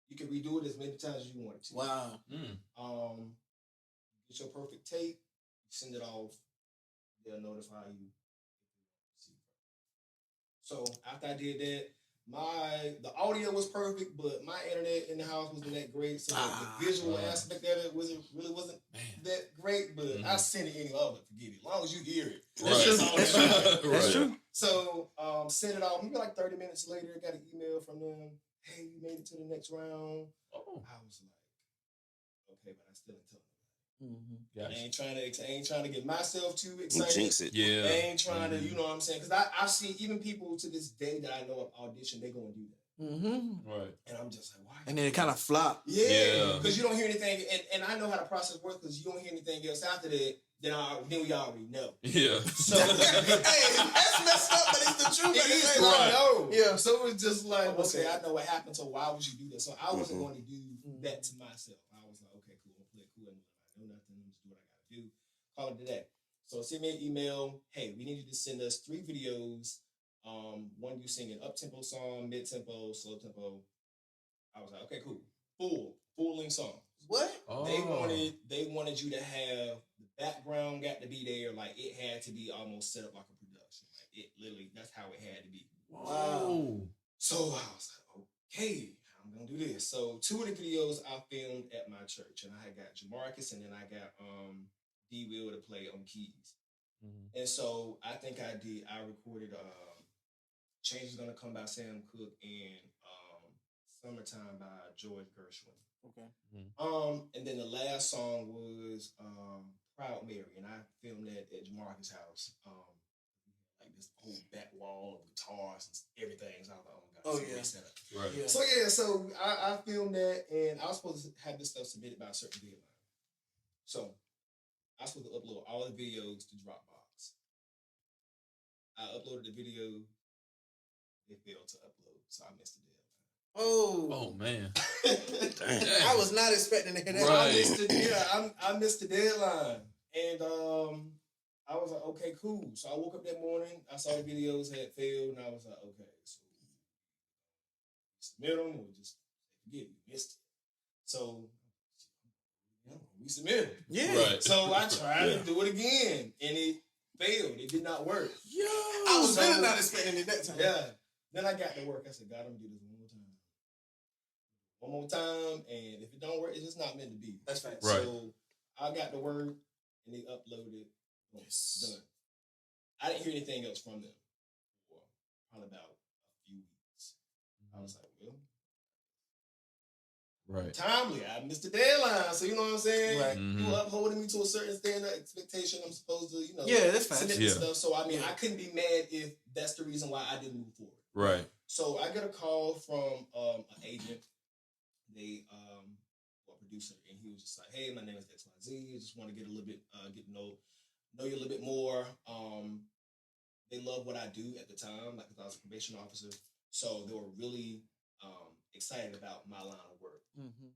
You can redo it as many times as you want to. Wow. Get your perfect tape, you send it off, they'll notify you. So after I did that, the audio was perfect, but my internet in the house wasn't that great. So the visual aspect of it wasn't that great. But I sent it anyway. I was like, forget it. As long as you hear it. That's true. So sent it off. Maybe like 30 minutes later, I got an email from them. Hey, you made it to the next round. Oh. I was like, okay, but I still didn't tell them. Gotcha. I ain't trying to get myself too You excited. jinx it. Yeah. I ain't trying to, you know what I'm saying? Because I've seen even people to this day that I know of audition, they go and do that. Mm-hmm. Right. And I'm just like, why? And then it kind of flopped. Yeah. Because you don't hear anything, and I know how the process works because you don't hear anything else after that. Then we already know. Yeah. So Hey, that's messed up, but it's the truth. it is, Right. I know. Yeah. So it's just like, Okay. okay, I know what happened. So why would you do that? So I wasn't going to do that to myself. I was like, okay, cool, I'm gonna play it cool. I know nothing. I'm just do what I gotta do. Call it a day. So send me an email. Hey, we need you to send us 3 videos. One you singing up tempo song, mid tempo, slow tempo. I was like, okay, cool. Full length song. What? Oh. They wanted you to have the background got to be there, like it had to be almost set up like a production. Like it literally, that's how it had to be. Wow. So I was like, okay, I'm gonna do this. So 2 of the videos I filmed at my church, and I had got Jamarcus, and then I got D Will to play on keys. And so I think I recorded Change Is Gonna Come by Sam Cooke and Summertime by George Gershwin. Okay. And then the last song was Proud Mary, and I filmed that at Jamarcus' house. Like this whole back wall of guitars and everything. So I was like, oh my god, Oh, it's a yeah. great setup. Right. Yeah. So I filmed that, and I was supposed to have this stuff submitted by a certain deadline. So I was supposed to upload all the videos to Dropbox. I uploaded the video, it failed to upload, so I missed the deadline. Oh man. Damn. I was not expecting to hear that. Right. I missed the deadline, and I was like, okay, cool. So I woke up that morning, I saw the videos had failed, and I was like, okay, so submit them or just forget it, you missed it. So we submitted. Yeah. Right. So I tried to do it again, and it failed. It did not work. Yo. I was really not expecting it that time. Yeah. Then I got to work. I said, God, I'm gonna do this one more time, and if it don't work, it's just not meant to be. That's facts. Right. So I got to work, and they uploaded. Boom, done. I didn't hear anything else from them for probably about a few weeks. I was like, well, Right. timely. I missed the deadline, so you know what I'm saying. Right. You upholding me to a certain standard expectation. I'm supposed to, Yeah, that's facts. submit Yeah. this stuff. So I mean, I couldn't be mad if that's the reason why I didn't move forward. Right. So I get a call from an agent, a producer, and he was just like, "Hey, my name is XYZ. I just want to get a little bit, get to know you a little bit more." They love what I do at the time, like 'cause I was a probation officer, so they were really excited about my line of work,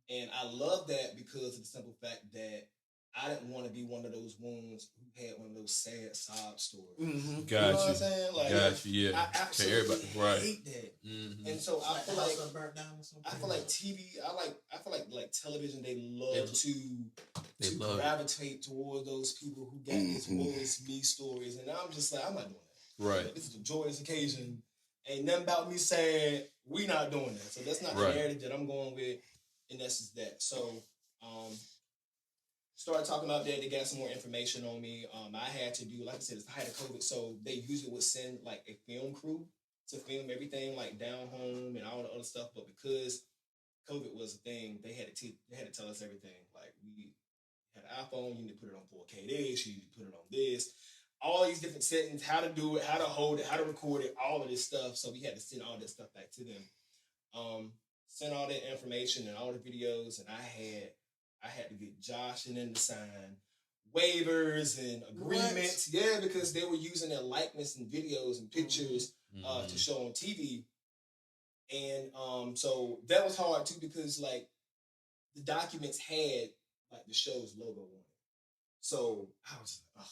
and I love that because of the simple fact that I didn't want to be one of those ones who had one of those sad sob stories. Gotcha. You know what I'm saying? Like, Gotcha. Yeah. I absolutely everybody. Right. hate that. Mm-hmm. And so I feel like burnt down or something. I feel like TV. I feel like television. They love They to love it. gravitate toward those people who got this woe is me stories, and I'm just like, I'm not doing that. Right. This is a joyous occasion. Ain't nothing about me saying we not doing that. So that's not the Right. narrative that I'm going with, and that's just that. So started talking about that. They got some more information on me. I had to do, like I said, it's the height of COVID, so they usually would send like a film crew to film everything like down home and all the other stuff. But because COVID was a thing, they had to tell us everything. Like we had an iPhone, you need to put it on 4K this, you need to put it on this. All these different settings, how to do it, how to hold it, how to record it, all of this stuff. So we had to send all that stuff back to them. Send all that information and all the videos, and I had to get Josh and them to sign waivers and agreements. What? Yeah, because they were using their likeness and videos and pictures to show on TV. And so that was hard too because like the documents had like the show's logo on it. So I was just like, oh.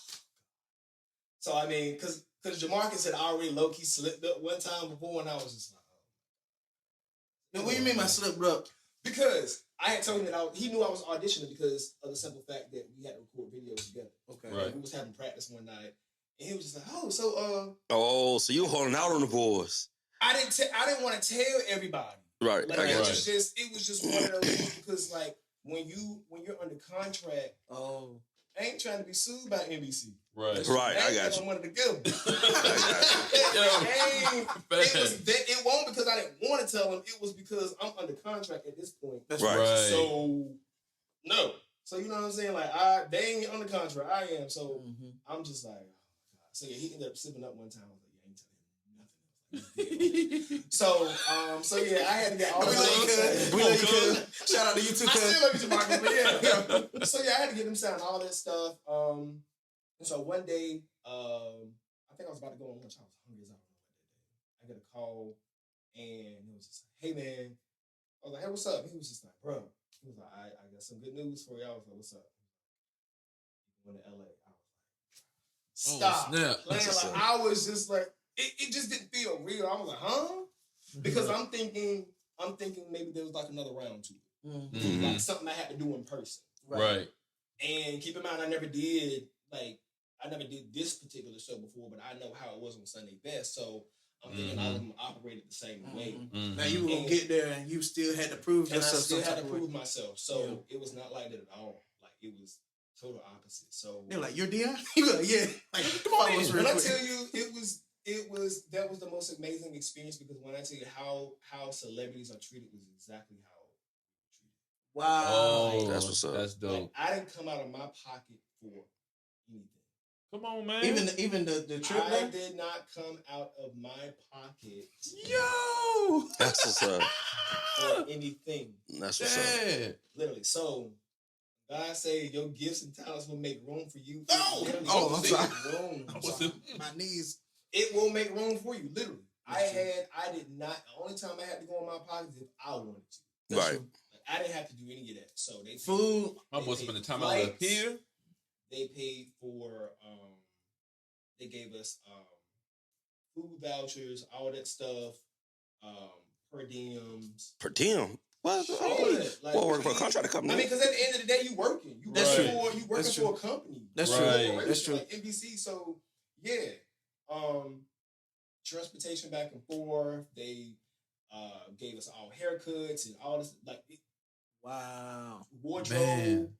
So I mean, because Jamarcus had already low key slipped up one time before, and I was just like, oh. Now, what do you mean by slipped up? Because I had told him that he knew I was auditioning because of the simple fact that we had to record videos together. Okay. Right. We was having practice one night, and he was just like, "Oh, so Oh, so you holding out on the boys? I didn't want to tell everybody. Right. Like I it got was just one of those things because like when you're under contract, I ain't trying to be sued by NBC. Right. Right, I got you. I wanted to give them. Yo, It won't because I didn't want to tell them. It was because I'm under contract at this point. That's Right. Right. So no. So you know what I'm saying? Like they ain't under contract. I am. So I'm just like, oh my God. So yeah, he ended up slipping up one time. I was like, yeah, I ain't telling him nothing. So yeah, I had to get all We love you, cuz. Shout out to you too, I cuz. still love you, Jamarcus, but yeah. So yeah, I had to get him sound all that stuff. And so one day, I think I was about to go on lunch. I was hungry as I don't know what that day. I get a call, and it was just like, "Hey man," I was like, "Hey, what's up?" He was just like, "Bro," he was like, "I got some good news for you." I was like, "What's up?" Going to LA. I was like, "Stop snap. playing." Like I was just like, it just didn't feel real. I was like, "Huh?" Because I'm thinking maybe there was like another round to it, like something I had to do in person. Right. And keep in mind, I never did this particular show before, but I know how it was on Sunday Best, so I'm thinking all of them operated the same way. Now you were gonna get there, and you still had to prove And I yourself. still had to some type of way. prove myself, so it was not like that at all. Like it was total opposite. So They're like, "You're Dion." You be like, "Yeah." Like, come on, when I tell you, that was the most amazing experience because when I tell you how celebrities are treated was exactly how treated. Wow. Oh, That's what's up. That's dope. Like, I didn't come out of my pocket for anything. Come on, man. Even the trip I there? did not come out of my pocket Yo. That's what's up. for anything. That's what's up. Dad. Literally. So God say your gifts and talents will make room for you. Oh! Literally, Oh, it will I'm make sorry. room. What's it? My knees. It will make room for you. Literally. I did not. The only time I had to go in my pocket is if I wanted to. Right. Like, I didn't have to do any of that. So they Food. My boy paid spent the for time out up flights. here. They paid for. They gave us food vouchers, all that stuff, per diems. Per diem. What? All of that. Like, Well, working for a contractor company. I mean, because at the end of the day, you working. You That's working true. for That's for a company. That's Right. true. That's true. Like NBC. So yeah, transportation back and forth. They gave us all haircuts and all this like Wow. wardrobe. Man.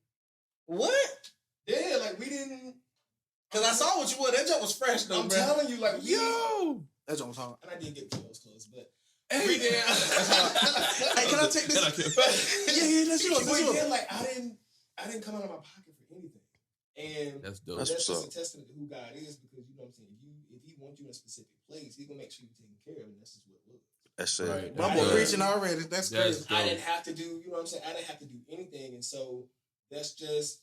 What? Yeah, like we didn't. Because I saw what you wore. That jump was fresh though, I'm bro. telling you, like Yo. That jump was hard. and I did get those clothes, but Hey. we did. Hey, can I take this? And I can't- Yeah, that's yours. But That's yours. yeah, like I didn't come out of my pocket for anything, and That's dope. That's that's what's just up. a testament to who God is because you know what I'm saying. If he wants you in a specific place, he's gonna make sure you're taken care of, and that's just what it was. That's it. Right. My I boy did. preaching already. That's crazy. I didn't have to do, you know what I'm saying? I didn't have to do anything. And so that's just,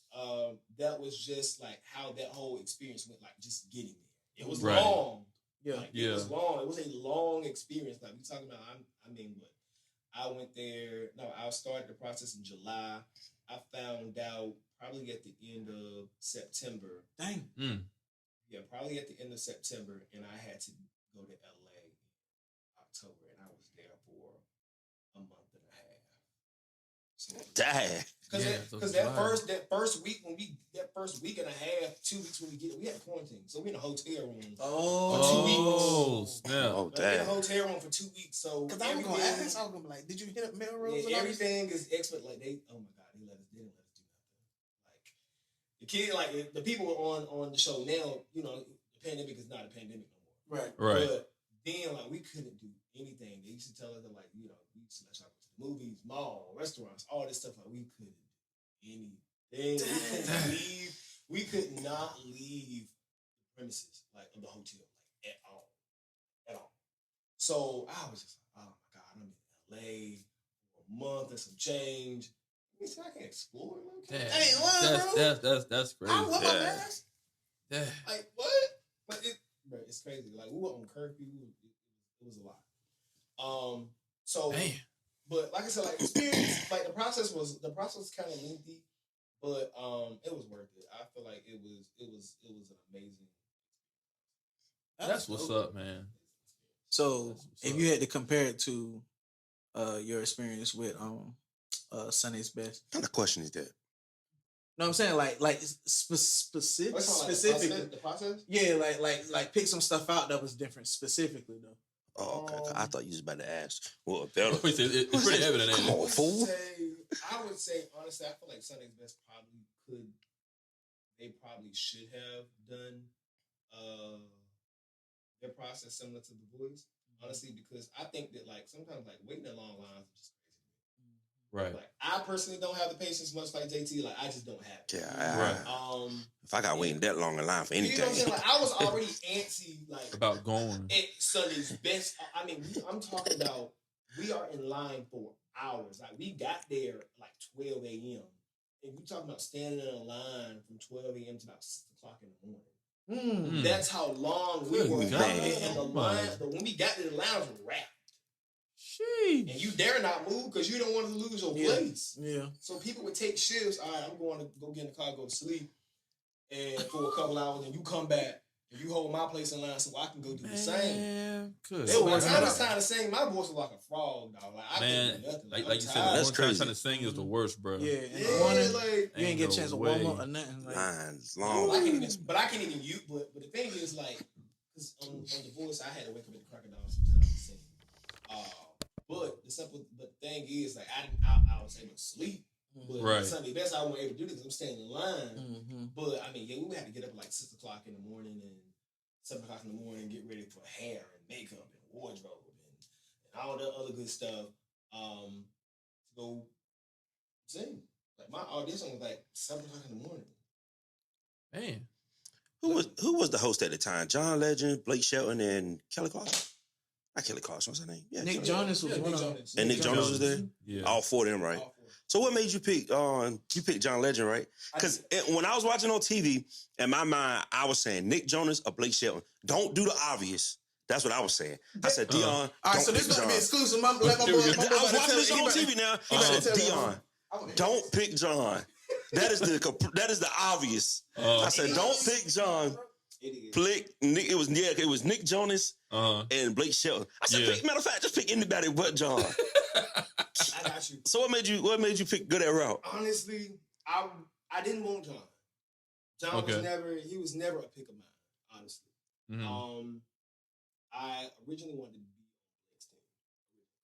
that was just like how that whole experience went, like just getting there. It was Right. long. Yeah. Like, Yeah. It was long. It was a long experience. Like we talking about, I went there, I started the process in July. I found out probably at the end of September. Dang. Yeah, probably at the end of September. And I had to go to LA in October. And I was there for a month and a half. So, Dang. Because Yeah, so that first week and a half, 2 weeks when we had quarantine, so we in a hotel room. Oh, 2 weeks. snap. Oh, Like, we in a damn. hotel room for 2 weeks. So Because I was going to ask, I was going to be like, did you hit up Melrose? yeah, everything is expert. Like oh my God, they didn't let us do nothing. Like the kid, like the people on the show now, you know, the pandemic is not a pandemic no more. Right. Right. But then, like, we couldn't do anything. They used to tell us that, like, you know, we used to let y'all go to the movies, mall, restaurants, all this stuff. Like, we couldn't do anything. We couldn't leave. We could not leave the premises, like, of the hotel, like, at all. So I was just like, oh my God, I'm in LA for a month and some change. You see, I can explore. Damn. Hey, what, bro? That's crazy. I love my Yeah. ass. Yeah. Like what? But it's crazy. Like we were on curfew. It was a lot. So, Man. but like I said, like experience, like the process was kind of lengthy, but it was worth it. I feel like it was an amazing. That's what's up, man. So That's what's if up. you had to compare it to your experience with Sunday's Best, What kind of question is that? no, I'm saying like specific, What's on, like, specifically. the process? Yeah, like pick some stuff out that was different specifically though. Oh, okay. I thought you was about to ask. Well, better. It's pretty evident, ain't Come it? on, fool. I would say honestly, I feel like Sunday's Best they probably should have done their process similar to The Voice. Honestly, because I think that like sometimes like waiting in long lines is just crazy. Right. Like I personally don't have the patience much like JT. Like I just don't have it. Yeah. Right. If I got waiting that long in line for You know anything, what I'm saying? Like I was already antsy like About going. at Sunday's Best. I mean, I'm talking about we are in line for hours. Like we got there like 12 a.m. And you talking about standing in a line from 12 a.m. to about 6 o'clock in the morning. Mm. That's how long we Good were God. waiting in the line. But when we got to the line, it was wrapped. Sheesh. And you dare not move because you don't want to lose your place. Yeah. So people would take shifts. All right, I'm going to go get in the car, go to sleep, and for a couple hours, and you come back and you hold my place in line so I can go do the same. Man, good. So by the working time it it's out. time to sing, my voice was like a frog, dog. Like I Man, couldn't do nothing. like I'm you said, tired. the That's one time crazy. trying to sing is the worst, bro. Yeah, in the Yeah, morning, like you ain't get a Ain't chance no to warm way. up or nothing. Like, lines Well, long. I can't even mute. But the thing is, like, because on The Voice, I had to wake up at the crack of dawn sometimes to sing. But the thing is, like, I was able to sleep. But Right. Sunday Best, I wasn't able to do this because I'm staying in line. mm-hmm. But I mean, yeah, we would have to get up at like 6 o'clock in the morning and 7 o'clock in the morning, get ready for hair and makeup and wardrobe and all that other good stuff. To go sing. Like my audition was like 7 o'clock in the morning. Man. Who was the host at the time? John Legend, Blake Shelton, and Kelly Clarkson? Not Kelly Clarkson, what's her name? Yeah, Nick Kelly. Jonas was Yeah, one Nick of them. Jonas. And Nick Jonas was there? Yeah. All four of them, right? All four. So what made you pick you picked John Legend, right? Because when I was watching on TV, in my mind, I was saying Nick Jonas or Blake Shelton. Don't do the obvious. That's what I was saying. I said, Dion, All right, don't so this pick is gonna John. be exclusive. My boy, I was watching this on TV now. I said, tell you. Dion, don't pick John. That is the obvious. I said, don't pick John. Pick Nick. It was Nick Jonas and Blake Shelton. I said, Yeah. matter of fact, just pick anybody but John. I got you. So what made you pick go that route? Honestly, I didn't want John. John was never a pick of mine, honestly. Mhm. I originally wanted to be on the next team.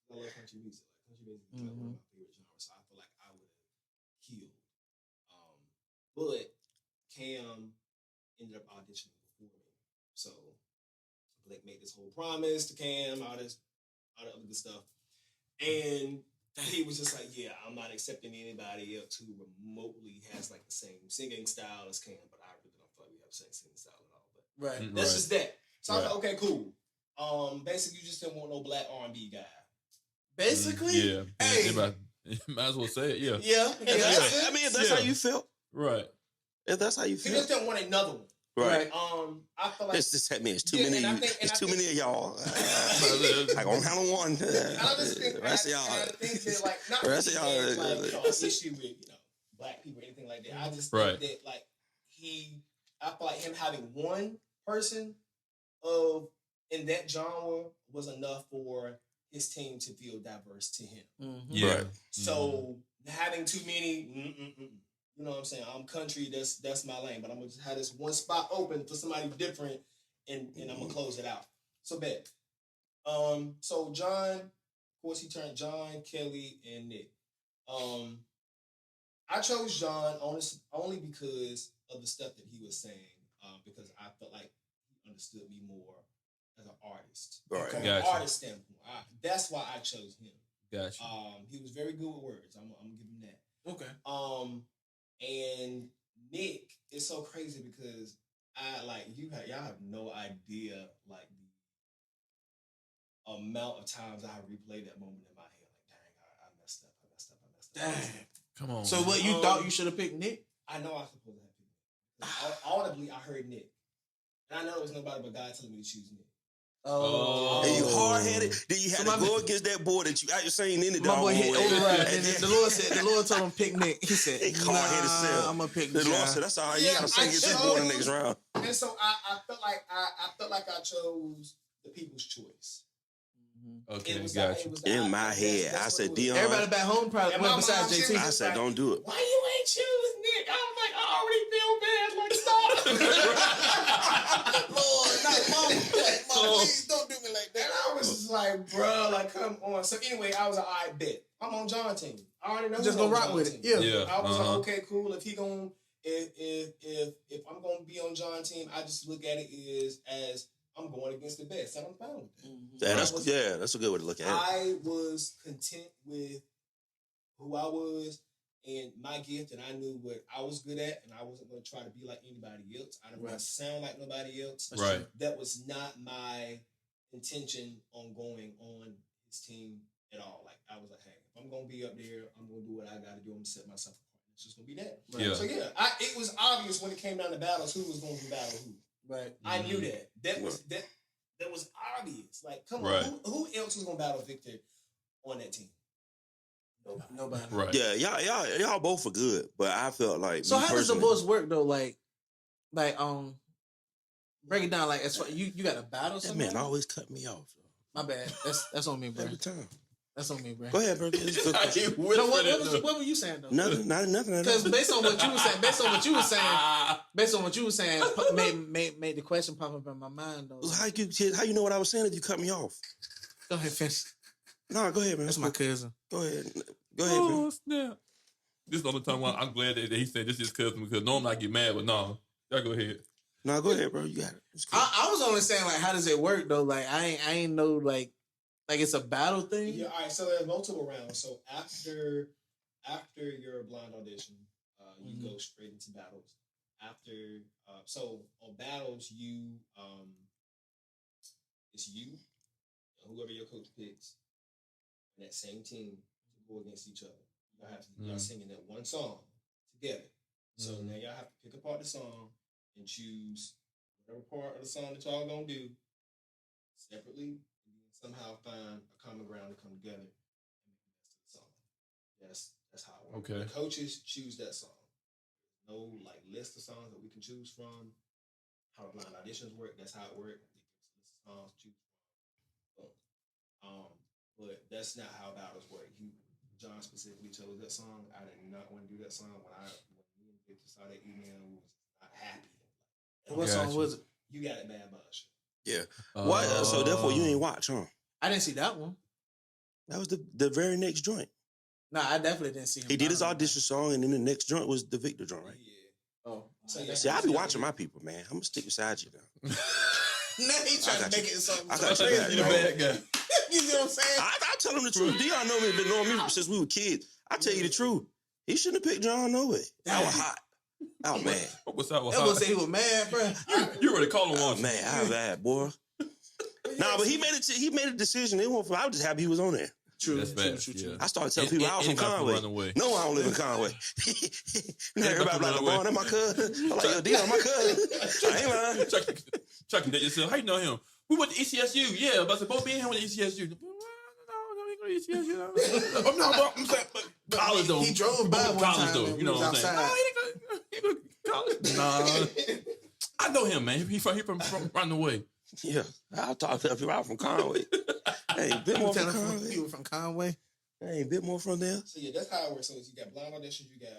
I love country music. Like country music is like one of my favorite genres, so I feel like I would have healed. But Cam ended up auditioning before me. So Blake made this whole promise to Cam, all the other good stuff. And he was just like, yeah, I'm not accepting anybody else who remotely has like the same singing style as Cam, but I really don't feel like we have the same singing style at all. But Right. that's just that. So I was Right. like, okay, cool. Basically, you just didn't want no black R&B guy. Basically, Yeah. Hey. Might as well say it. Yeah. yeah. I mean, if that's how you felt, Right. if that's how you He feel, just didn't want another one. right? I feel like It's just me. It's too Yeah, many. and I Of you. think- and It's I too think- many of y'all. Like, I gonna handle one. I just think Rest of y'all. I think that like not Rest of that y'all- he had, like an issue with black people or anything like that. I just Right. think that like I feel like him having one person of in that genre was enough for his team to feel diverse to him. Yeah. Right. So having too many, you know what I'm saying? I'm country. That's my lane. But I'm gonna just have this one spot open for somebody different, and I'm gonna close it out. So bet. So John, of course, he turned John, Kelly, and Nick. I chose John only because of the stuff that he was saying. Because I felt like he understood me more as an artist. Right. From an Gotcha. artist standpoint. That's why I chose him. Gotcha. He was very good with words. I'm gonna give him that. Okay. And Nick is so crazy because y'all have no idea like the amount of times I replayed that moment in my head. Like, dang, I messed up. Dang. Come on. So what you thought you should have picked Nick? I know I was supposed to have picked Nick. Audibly, I heard Nick, and I know it was nobody but God telling me to choose Nick. Oh. And you hard headed, then you had So to my go man- against that boy that you seen in the My boy hit way. override, And and then- the Lord told him pick Nick. He said, He hard-headed self. I'm gonna pick The Lord John. said, "That's all right. Yeah, You gotta say I get this boy in the next chose- round." And so I felt like I chose the people's choice. Okay, It was gotcha. it was In my head, I what said, it was. Dion. Everybody back home probably And went my besides mom, she JT. was I just said, like, "Don't do it." Why you ain't choose Nick? I was like, I already feel bad. Like, stop. Lord, mom, please don't do me like And I was just like, bro, like, come on. So anyway, I was like, all right, bet. I'm on John's team. I already know Just who's gonna on rock John's with it. team. Yeah. I was like, Uh-huh. okay, cool. If he gon' if I'm gonna be on John's team, I just look at it as I'm going against the best, and I'm fine with that. That's a good way to look at it. I was content with who I was and my gift, and I knew what I was good at, and I wasn't going to try to be like anybody else. I didn't want to sound like nobody else. Right. That was not my intention on going on his team at all. Like, I was like, hey, if I'm going to be up there, I'm going to do what I got to do. I'm going to set myself apart. It's just going to be that. Yeah. So yeah, it was obvious when it came down to battles who was going to battle who. Right. I knew that. That was obvious. Like, come Right. on, who else was gonna battle Victor on that team? Nobody. Right. Yeah, y'all both are good, but I felt like So me how does the personally- voice work though? Like, break it down. Like, as far, you got a battle. That Somebody? man always cut me off My bad. That's on me, bro. every time. That's on me, bro. Go ahead, bro. It's a good I question. keep No, whispering it, though. what were you saying though? Nothing. Because based on what you were saying, made the question pop up in my mind though. How you know what I was saying if you cut me off? Go ahead, finish. No, go ahead, man. That's my cousin. Go ahead. Go ahead, man. Oh, snap. This is the only time I'm glad that he said this is his cousin because normally I get mad, but no. Y'all go ahead. No, go ahead, bro. You got it. It's cool. I was only saying like, how does it work though? Like, I ain't know like it's a battle thing. Yeah, all right. So there's multiple rounds. So after your blind audition, you go straight into battles. After so on battles, it's you, whoever your coach picks, and that same team to go against each other. Y'all singing that one song together. So now y'all have to pick apart the song and choose whatever part of the song that y'all gonna do separately, and then somehow find a common ground to come together and make the best of the song. That's how it works. Okay. The coaches choose that song. No like list of songs that we can choose from. How blind auditions work, that's how it works. They give us a list of songs to choose from. But that's not how battles work. John specifically chose that song. I did not want to do that song. When me and Victor saw that email, we was not happy. What song was it? You Got It Bad by Usher. Yeah. What? So therefore, you ain't watch, huh? I didn't see that one. That was the very next joint. No, I definitely didn't see him. He did his battling. audition song, and then the next joint was the Victor joint, right? Yeah. Oh, So, yeah. See, I be watching my people, man. I'm gonna stick beside you now. Now he trying to got make you. it something I got you crazy. back. You the bad guy. You know what I'm saying? I tell him the truth. Dion know me, been knowing me since we were kids. I tell you the truth. He shouldn't have picked John no way. I was hot. Oh man. What's up? That boy say he was mad, bro. You already called him Oh once. man, I was bad, boy. Nah, but he made a decision. It wasn't for, I was just happy he was on there. True, That's true, bad. true, Yeah. true. I started telling people I was from Anybody can run Conway. away. No, I don't live in Conway. Everybody like, run away. LeBron, that's my cousin. I'm like, yo, Dion, my cousin. I ain't lying. Chuck can date yourself. How you know him? We went to ECSU. Yeah, but both me and him went to ECSU. No, we go to ECSU. I'm not. I'm saying, but college though. He drove by one college time though. and You know we what I'm was saying? outside. No, he didn't go to college. Nah, I know him, man. He from around the way. Yeah, I'll talk to people out from Conway. Hey, a bit more from Conway. People from Conway. Hey, a bit more from there. So yeah, that's how it works. So you got blind auditions, you got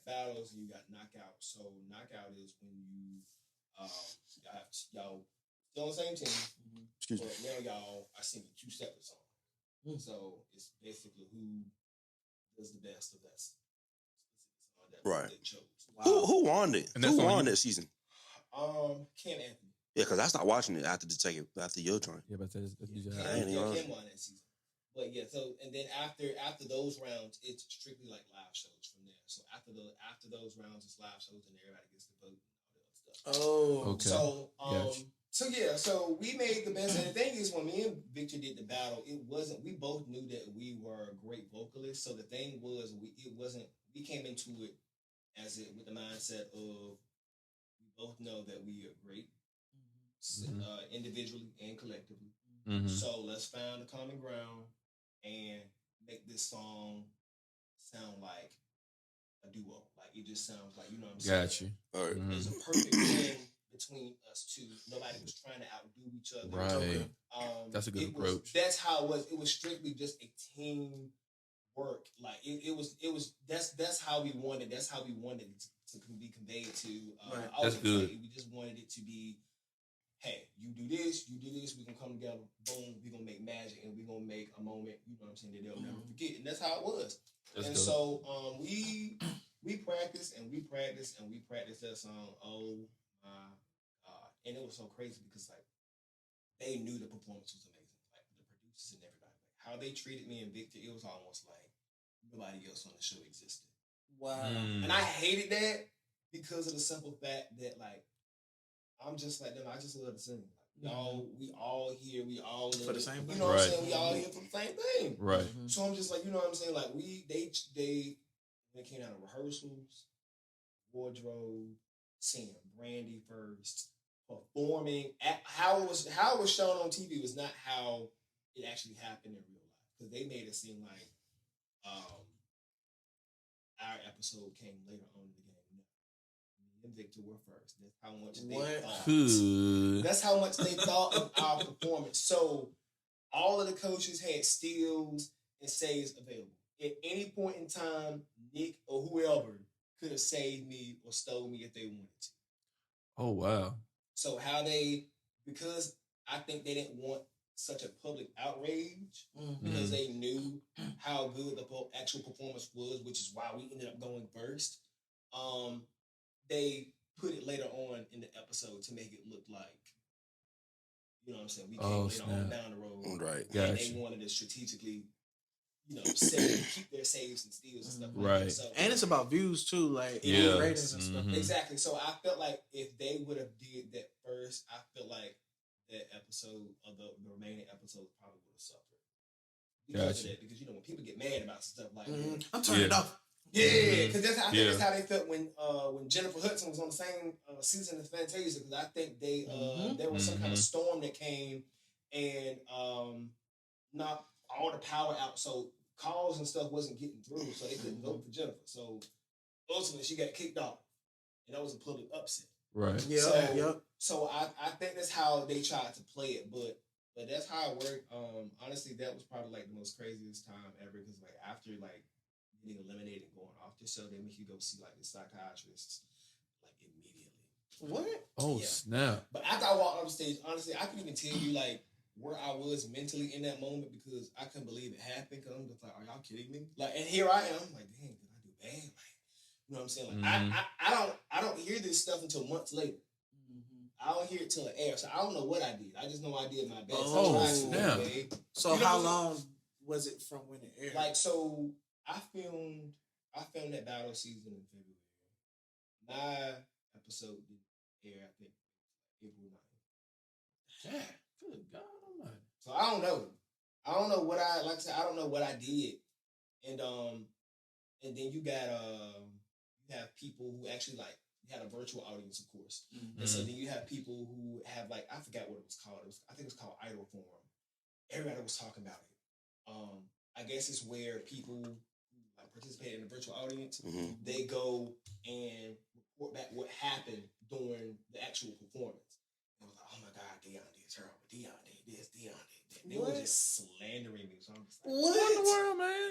battles, and you got knockout. So knockout is when y'all still on the same team, Excuse me. but now y'all are singing two separate songs. So it's basically who does the best of that specific song that Right. they chose. Who won it? And that's Who on won you. that season? Ken Anthony. Yeah, because I stopped watching it after your turn. Yeah, but that's I ain't even Ken won that season. But yeah, so and then after those rounds, it's strictly like live shows from there. So after those rounds, it's live shows and everybody gets to vote and all that stuff. Oh, Okay. So Gotcha. so yeah, so we made the best. And the thing is, when me and Victor did the battle, we both knew that we were great vocalists. So the thing was, we came into it with the mindset of we both know that we are great. individually and collectively. Mhm. So let's find a common ground and make this song sound like a duo. Like it just sounds like, you know what I'm saying? Got you. All right. Mhm. There's a perfect blend between us two. Nobody was trying to outdo each other. Right. That's a good approach. That's how it was. It was strictly just a team work. Like it was. That's how we wanted. That's how we wanted it to be conveyed to. Right. That's good. We just wanted it to be, hey, you do this, we can come together, boom, we're gonna make magic and we're gonna make a moment, you know what I'm saying, that they'll never forget. And that's how it was. That's and dope. so we practiced and we practiced and we practiced that song. Oh my God. And it was so crazy because like they knew the performance was amazing. Like the producers and everybody. Like how they treated me and Victor, it was almost like nobody else on the show existed. Wow. Mm. And I hated that because of the simple fact that like I'm just like them. I just love to sing. Like, y'all, we all here. We all For the same You thing. know what I'm Right. saying? We all here for the same thing. Right. So I'm just like, you know what I'm saying? Like they when it came out of rehearsals, wardrobe, seeing Brandy first, performing at how it was shown on TV was not how it actually happened in real life because they made it seem like our episode came later on in the game. No. Me and Victor were first. That's how much they thought. Good. That's how much they thought of our performance. So all of the coaches had steals and saves available. At any point in time, Nick or whoever could have saved me or stole me if they wanted to. Oh wow. So because I think they didn't want such a public outrage because they knew how good the actual performance was, which is why we ended up going first. They put it later on in the episode to make it look like, you know what I'm saying, we came later on down the road. Right. And Gotcha. they wanted to strategically, keep their saves and steals and stuff like Right. that. So, And it's about views too, like Yeah. ratings and stuff. Mhm. exactly. So I felt like if they would have did that first, I feel like that episode of the remaining episodes probably would have suffered because Gotcha. of that. Because when people get mad about stuff like Mhm. that, I'm turning it Yeah. off. yeah, because I think Yeah. that's how they felt when Jennifer Hudson was on the same season as Fantasia. Because I think there was some kind of storm that came and knocked all the power out, so calls and stuff wasn't getting through, so they couldn't vote for Jennifer. So ultimately, she got kicked off, and that was a public upset. Right. Yeah. So- Yep. So I think that's how they tried to play it, but that's how it worked. Honestly, that was probably like the most craziest time ever because like after like getting eliminated and going off the show, they make you go see like the psychiatrists like immediately. What? Oh Yeah. snap. But after I walked off stage, honestly, I couldn't even tell you like where I was mentally in that moment because I couldn't believe it happened. Because I'm just like, are y'all kidding me? Like, and here I am, like, dang, did I do bad? Like, you know what I'm saying? Like, I don't hear this stuff until months later. I don't hear it till the air, so I don't know what I did. I just know I did my best. Oh, I tried to snap. anyway. So You know how what I'm long was it from when it aired? Like, so I filmed that battle season in February. My episode did air, I think, April 9th. Yeah. Good God Almighty. So I don't know. I don't know what I like I said, I don't know what I did. And then you got you have people who actually like you had a virtual audience, of course. And so then you have people who have like I forgot what it was called. I think it was called Idol Forum. Everybody was talking about it. I guess it's where people who like participate in the virtual audience, they go and report back what happened during the actual performance. And I was like, oh my God, Dion did terrible. Dion did this, Dion did that. They were just slandering me. So I'm just like, What in the world, man?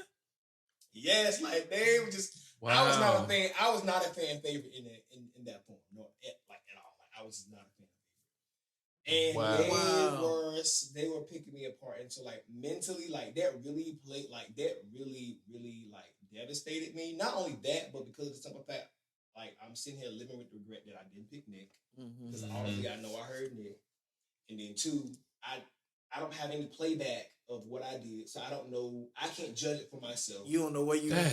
yes, like they were just. Wow. I was not a fan. I was not a fan favorite in that form, like at all. Like I was not a fan favorite. And Wow. they were picking me apart, and so like mentally, like that really played, like that really like devastated me. Not only that, but because of the simple fact, like I'm sitting here living with regret that I didn't pick Nick because obviously I know I heard Nick, and then two, I don't have any playback of what I did, so I don't know. I can't judge it for myself. You don't know where you Dang.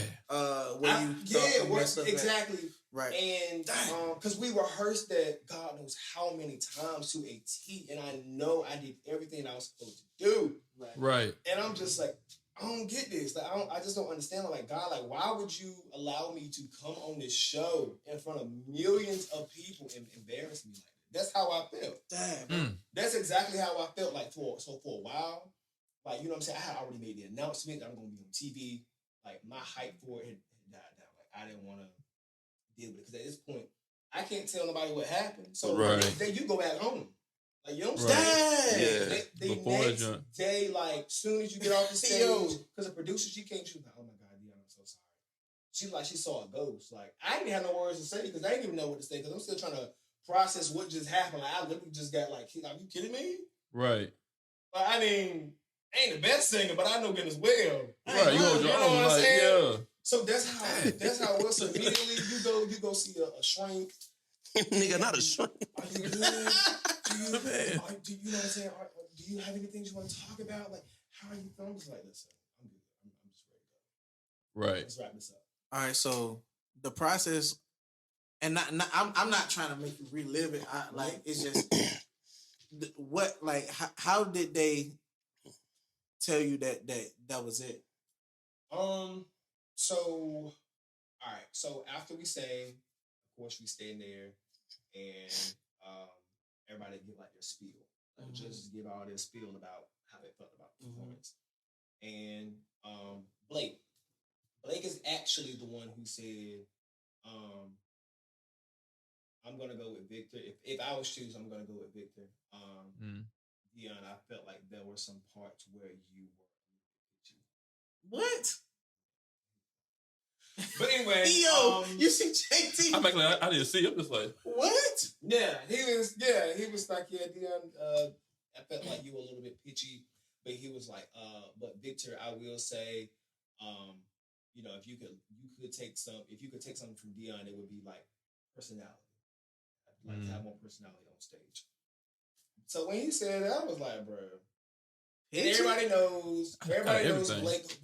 messed up at. exactly. Right. And because we rehearsed that God knows how many times to a T, and I know I did everything I was supposed to do. Right. And I'm just like, I don't get this. Like, I just don't understand. Like, God, like, why would you allow me to come on this show in front of millions of people and embarrass me like That's how I felt. Damn. Mm. That's exactly how I felt. Like for a while, like you know what I'm saying. I had already made the announcement that I'm going to be on TV. Like my hype for it had died down. Like I didn't want to deal with it because at this point, I can't tell nobody what happened. So Right. then you go back home. Like you know what I'm Right. saying? Yeah. The Before the next jump. day, like soon as you get off the stage, because the producer she came, she was like, "Oh my God, Deanna, I'm so sorry." She was like, she saw a ghost. Like I didn't have no words to say because I didn't even know what to say because I'm still trying to process what just happened. Like I literally just got like, "Are you kidding me?" Right. Like, I mean, I ain't the best singer, but I know good as well. Right. You know know what I'm like, saying? yeah. So that's how it was. So immediately you go see a shrink. Nigga, not a shrink. Are you good? Do you know what I'm saying? Do you have anything you want to talk about? Like, how are you feeling? I'm just like, listen, I'm good. I'm just ready to go. Right. Let's wrap this up. All right, so the process, and I'm not trying to make you relive it. It's just what, like, how did they tell you that was it? So, all right. So after we sang, of course, we stand there, and everybody give like their spiel. Like, just give all their spiel about how they felt about the performance. And Blake is actually the one who said, I'm gonna go with Victor. If I was choosing, I'm gonna go with Victor. Dion, I felt like there were some parts where you were. What? But anyway, you see JT? I'm like, I didn't see it. I'm just like, What? Yeah, he was like, yeah, Dion, I felt like you were a little bit pitchy, but he was like, but Victor, I will say, you know, if you could take something from Dion, it would be like personality. I'd like to have more personality on stage. So when he said that, I was like, bro. And everybody knows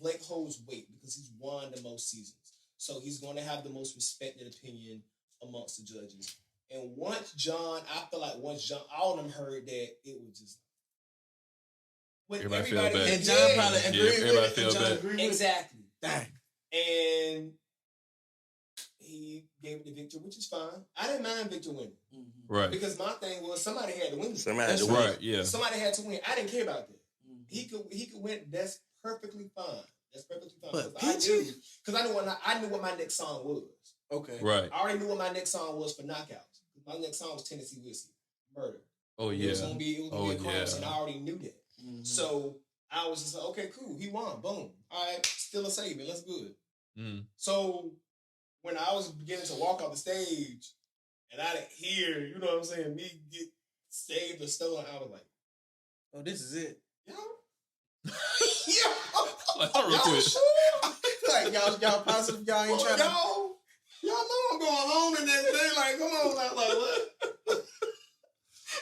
Blake holds weight because he's won the most seasons. So he's going to have the most respected opinion amongst the judges. And once John, all of them heard that, it was just everybody feel bad. And John probably agreed everybody with it. feel And John bad. agreed with it. Exactly. Dang. And he gave it to Victor, which is fine. I didn't mind Victor winning. Right. Because my thing was somebody had to win. Somebody had to win. win. Right, yeah. Somebody had to win. I didn't care about that. He could win. That's perfectly fine. That's perfectly fine. But Because I knew what my next song was. Okay. Right. I already knew what my next song was for Knockouts. My next song was Tennessee Whiskey, Murder. Oh It yeah. was gonna be a crime scene. I already knew that. So I was just like, okay, cool. He won. Boom. All right. Still a saving. Let's good. So when I was beginning to walk off the stage and I didn't hear, you know what I'm saying, me get saved or stolen, I was like, oh, this is it. yo. Like, real Y'all quick. sure? Like y'all positive, y'all ain't trying to. Y'all know I'm going home the next day. Like, come on, like what?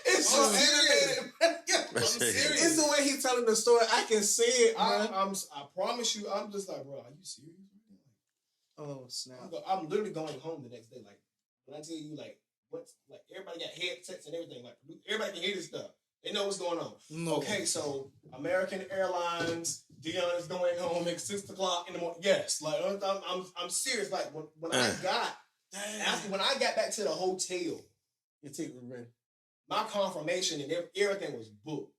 It's so serious. I'm serious. It's the way he's telling the story. I can see it, bro. I promise you. I'm just like, bro, are you serious? Oh snap! I'm literally going home the next day. Like when I tell you, like what's like everybody got headsets and everything. Like everybody can hear this stuff. They know what's going on. No. Okay, so American Airlines, Dion is going home at 6 o'clock in the morning. Yes, like I'm serious. Like when I got back to the hotel, your ticket was ready. My confirmation and everything was booked.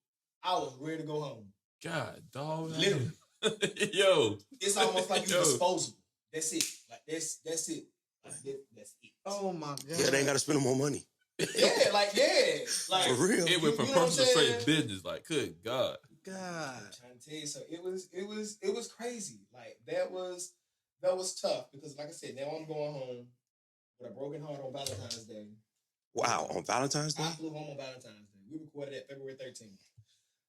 I was ready to go home. God, dog. Literally. Yo. It's almost like you're disposable. That's it. Like that's it. Like, that's it. Oh my god. Yeah, they ain't got to spend no more money. Yeah, like For real. It went from you know personal what I'm straight saying? to business. Like, good God. God. I'm trying to tell you, so it was crazy. Like that was tough because, like I said, now I'm going home with a broken heart on Valentine's Day. Wow, on Valentine's Day? I flew home on Valentine's Day. We recorded it February 13th.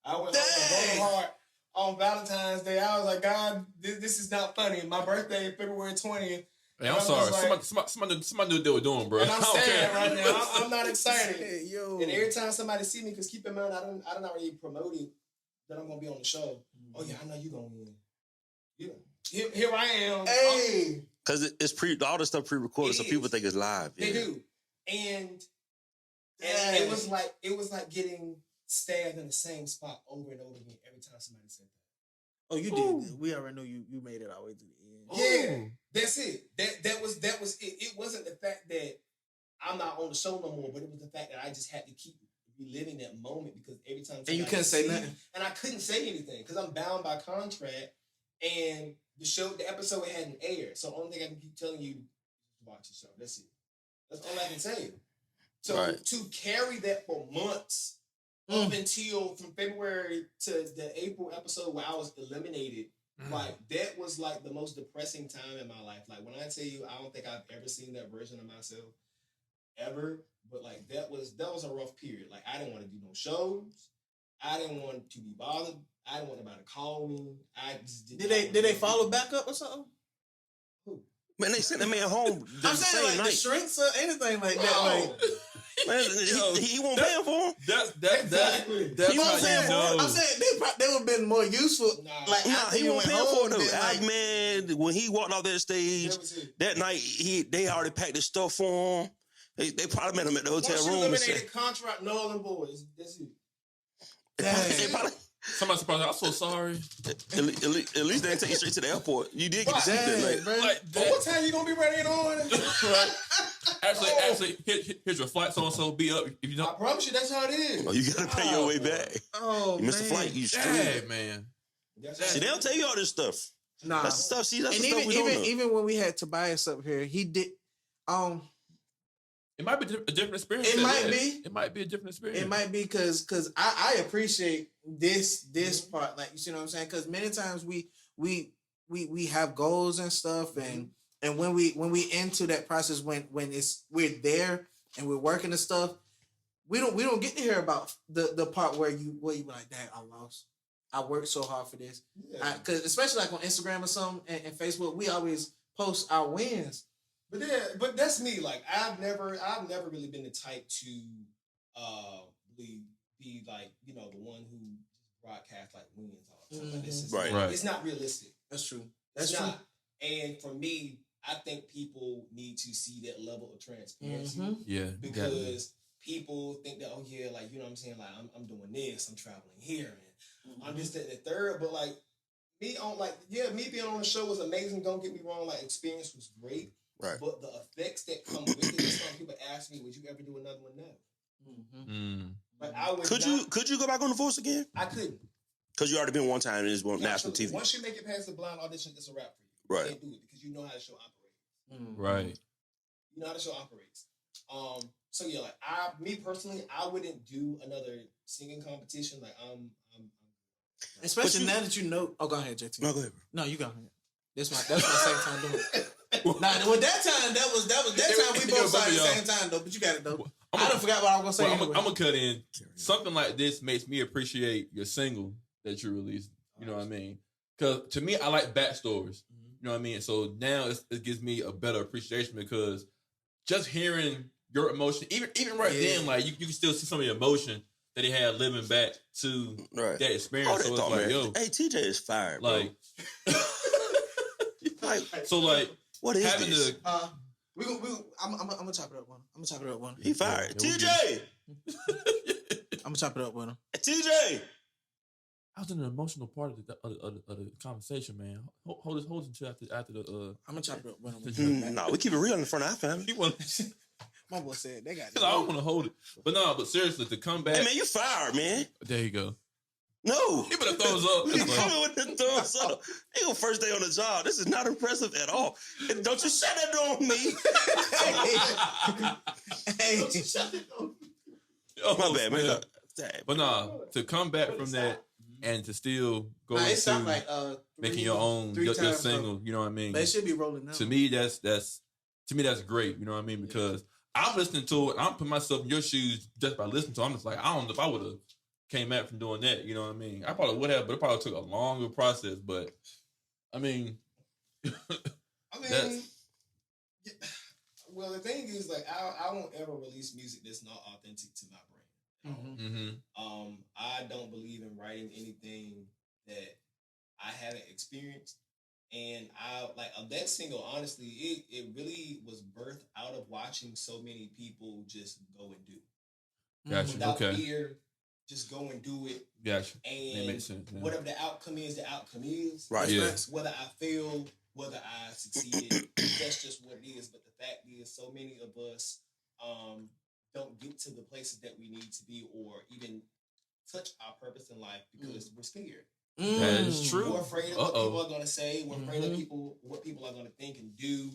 I went home with a broken heart on Valentine's Day. I was like, God, this is not funny. My birthday, February 20th. Hey, I'm sorry. Like, somebody knew what they were doing, bro. And I'm sad right now. I'm not excited. Hey, yo. And every time somebody see me, because keep in mind, I don't already promoted that I'm gonna be on the show. Oh yeah, I know you gonna win. Yeah. Here I am. Hey, because it's all this stuff pre-recorded, so people think it's live. They do, and it was like getting stabbed in the same spot over and over again every time somebody said that. Oh, you did. We already know you made it all the way to the end. Yeah, that's it. That was it. It wasn't the fact that I'm not on the show no more. But it was the fact that I just had to keep reliving that moment because every time. And you couldn't say somebody nothing. and I couldn't say anything because I'm bound by contract. And the episode hadn't aired. So the only thing I can keep telling you is watch the show. That's it. That's all I can say. So Right. to carry that for months up until from February to the April episode where I was eliminated, like that was like the most depressing time in my life. Like when I tell you, I don't think I've ever seen that version of myself ever. But like that was a rough period. Like I didn't want to do no shows. I didn't want to be bothered. I didn't want nobody to call me. I just didn't. Did they follow back up or something? Man, they sent that man home the I'm saying same like night. the shrinks or anything like that. No. Like, Man, he won't pay for him. Exactly. That's you know how what I'm saying? you know. I'm saying they would have been more useful. Nah. Like Nah, after he you won't went pay home, for it though. then, like, Man, when he walked off that stage That was it. that night, they already packed his stuff for him. They probably met him at the hotel Once you room. And said, eliminated contract, no other boys. That's it. they probably, Somebody surprised. I'm so sorry. at least they didn't take you straight to the airport. You did get to see that dang, night. bro. Like But that. what time you gonna be ready and on? Actually, here's your flight. So and so be up. If you I don't, promise you, that's how it is. Oh, you gotta pay your way back. Oh, You missed the man. flight. You yeah, straight. man. That's how See, they don't tell you all this stuff. Nah. That's the stuff. See, that's And the stuff we don't know. even when we had Tobias up here, he did. It might be a different experience. It than might that. be. It might be a different experience. It might be because I appreciate this part, like you see what I'm saying. Because many times we have goals and stuff, and when we into that process when we're there and we're working and stuff, we don't get to hear about the part where you be like, dang, I lost. I worked so hard for this. Yeah. Because especially like on Instagram or something and Facebook, we always post our wins. But that's me. Like I've never really been the type to be like, you know, the one who just broadcasts like wins all the time. Like, this is Right. Right. It's not realistic. That's true. It's That's true. not. And for me, I think people need to see that level of transparency Yeah. because people think that, oh yeah, like, you know what I'm saying, like I'm doing this, I'm traveling here, and I'm just at the third. But like me being on the show was amazing. Don't get me wrong, like experience was great. Right. But the effects that come with it, some people ask me, would you ever do another one? No. But I would Could you go back on the Force again? I couldn't. Because you already been one time in this national Absolutely. TV. Once you make it past the blind audition, it's a wrap for you. Right. You can't do it because you know how the show operates. Right. You know how the show operates. So yeah, like me personally, I wouldn't do another singing competition. Like Especially But you- now that you know. Oh, go ahead, JT. No, go ahead, bro. No, you go ahead. That's my second time doing it. Nah, with that time, that was that time we both started at the same time though. But you got it though. I done forgot what I was gonna say. Well, anyway. I'm gonna cut in. Something like this makes me appreciate your single that you released. You know what I mean? Because to me, I like backstories. You know what I mean? So now it gives me a better appreciation because just hearing your emotion, even right then, like you can still see some of the emotion that he had living back to Right. that experience. Oh, that So it's thought, like, man. yo, Hey, TJ is fired, bro. like, Like, so like what is having this? to. I'm gonna chop it up one. He fired. Yeah, we'll TJ! I'm gonna chop it up with him. TJ! I was in an emotional part of the conversation, man. Hold this until after the. I'm gonna chop it up with him. No, we keep it real in the front of our family. He want. My boy said they got I don't want to hold it, but no. But seriously, to come back. Hey, man, you fired, man. There you go. No. Give it a thumbs up. You It's like, coming with the thumbs up. Ain't your first day on the job. This is not impressive at all. And don't you shut that door on me. Hey, oh, My bad, man. yeah. Dang. But nah, to come back from that and to still go nah, it sound into like making your own your times, single, you know what I mean? But it should be rolling now. To me, that's great. You know what I mean? Because I'm listening to it. I'm putting myself in your shoes just by listening to it. I'm just like, I don't know if I would have came back from doing that. You know what I mean? I probably would have, but it probably took a longer process. But I mean, that's- well, the thing is, like, I won't ever release music that's not authentic to my brand. Mm-hmm. I don't believe in writing anything that I haven't experienced. And I like that single, honestly, it really was birthed out of watching so many people just go and do. Gotcha. Without Okay. fear, just go and do it. Gotcha. That And makes sense. Yeah. whatever the outcome is, the outcome is. Right. Yeah. Whether I fail, whether I succeeded, that's just what it is. But the fact is, so many of us don't get to the places that we need to be, or even touch our purpose in life because we're scared. That is true. We're afraid of what people are going to say. We're afraid of what people are going to think and do,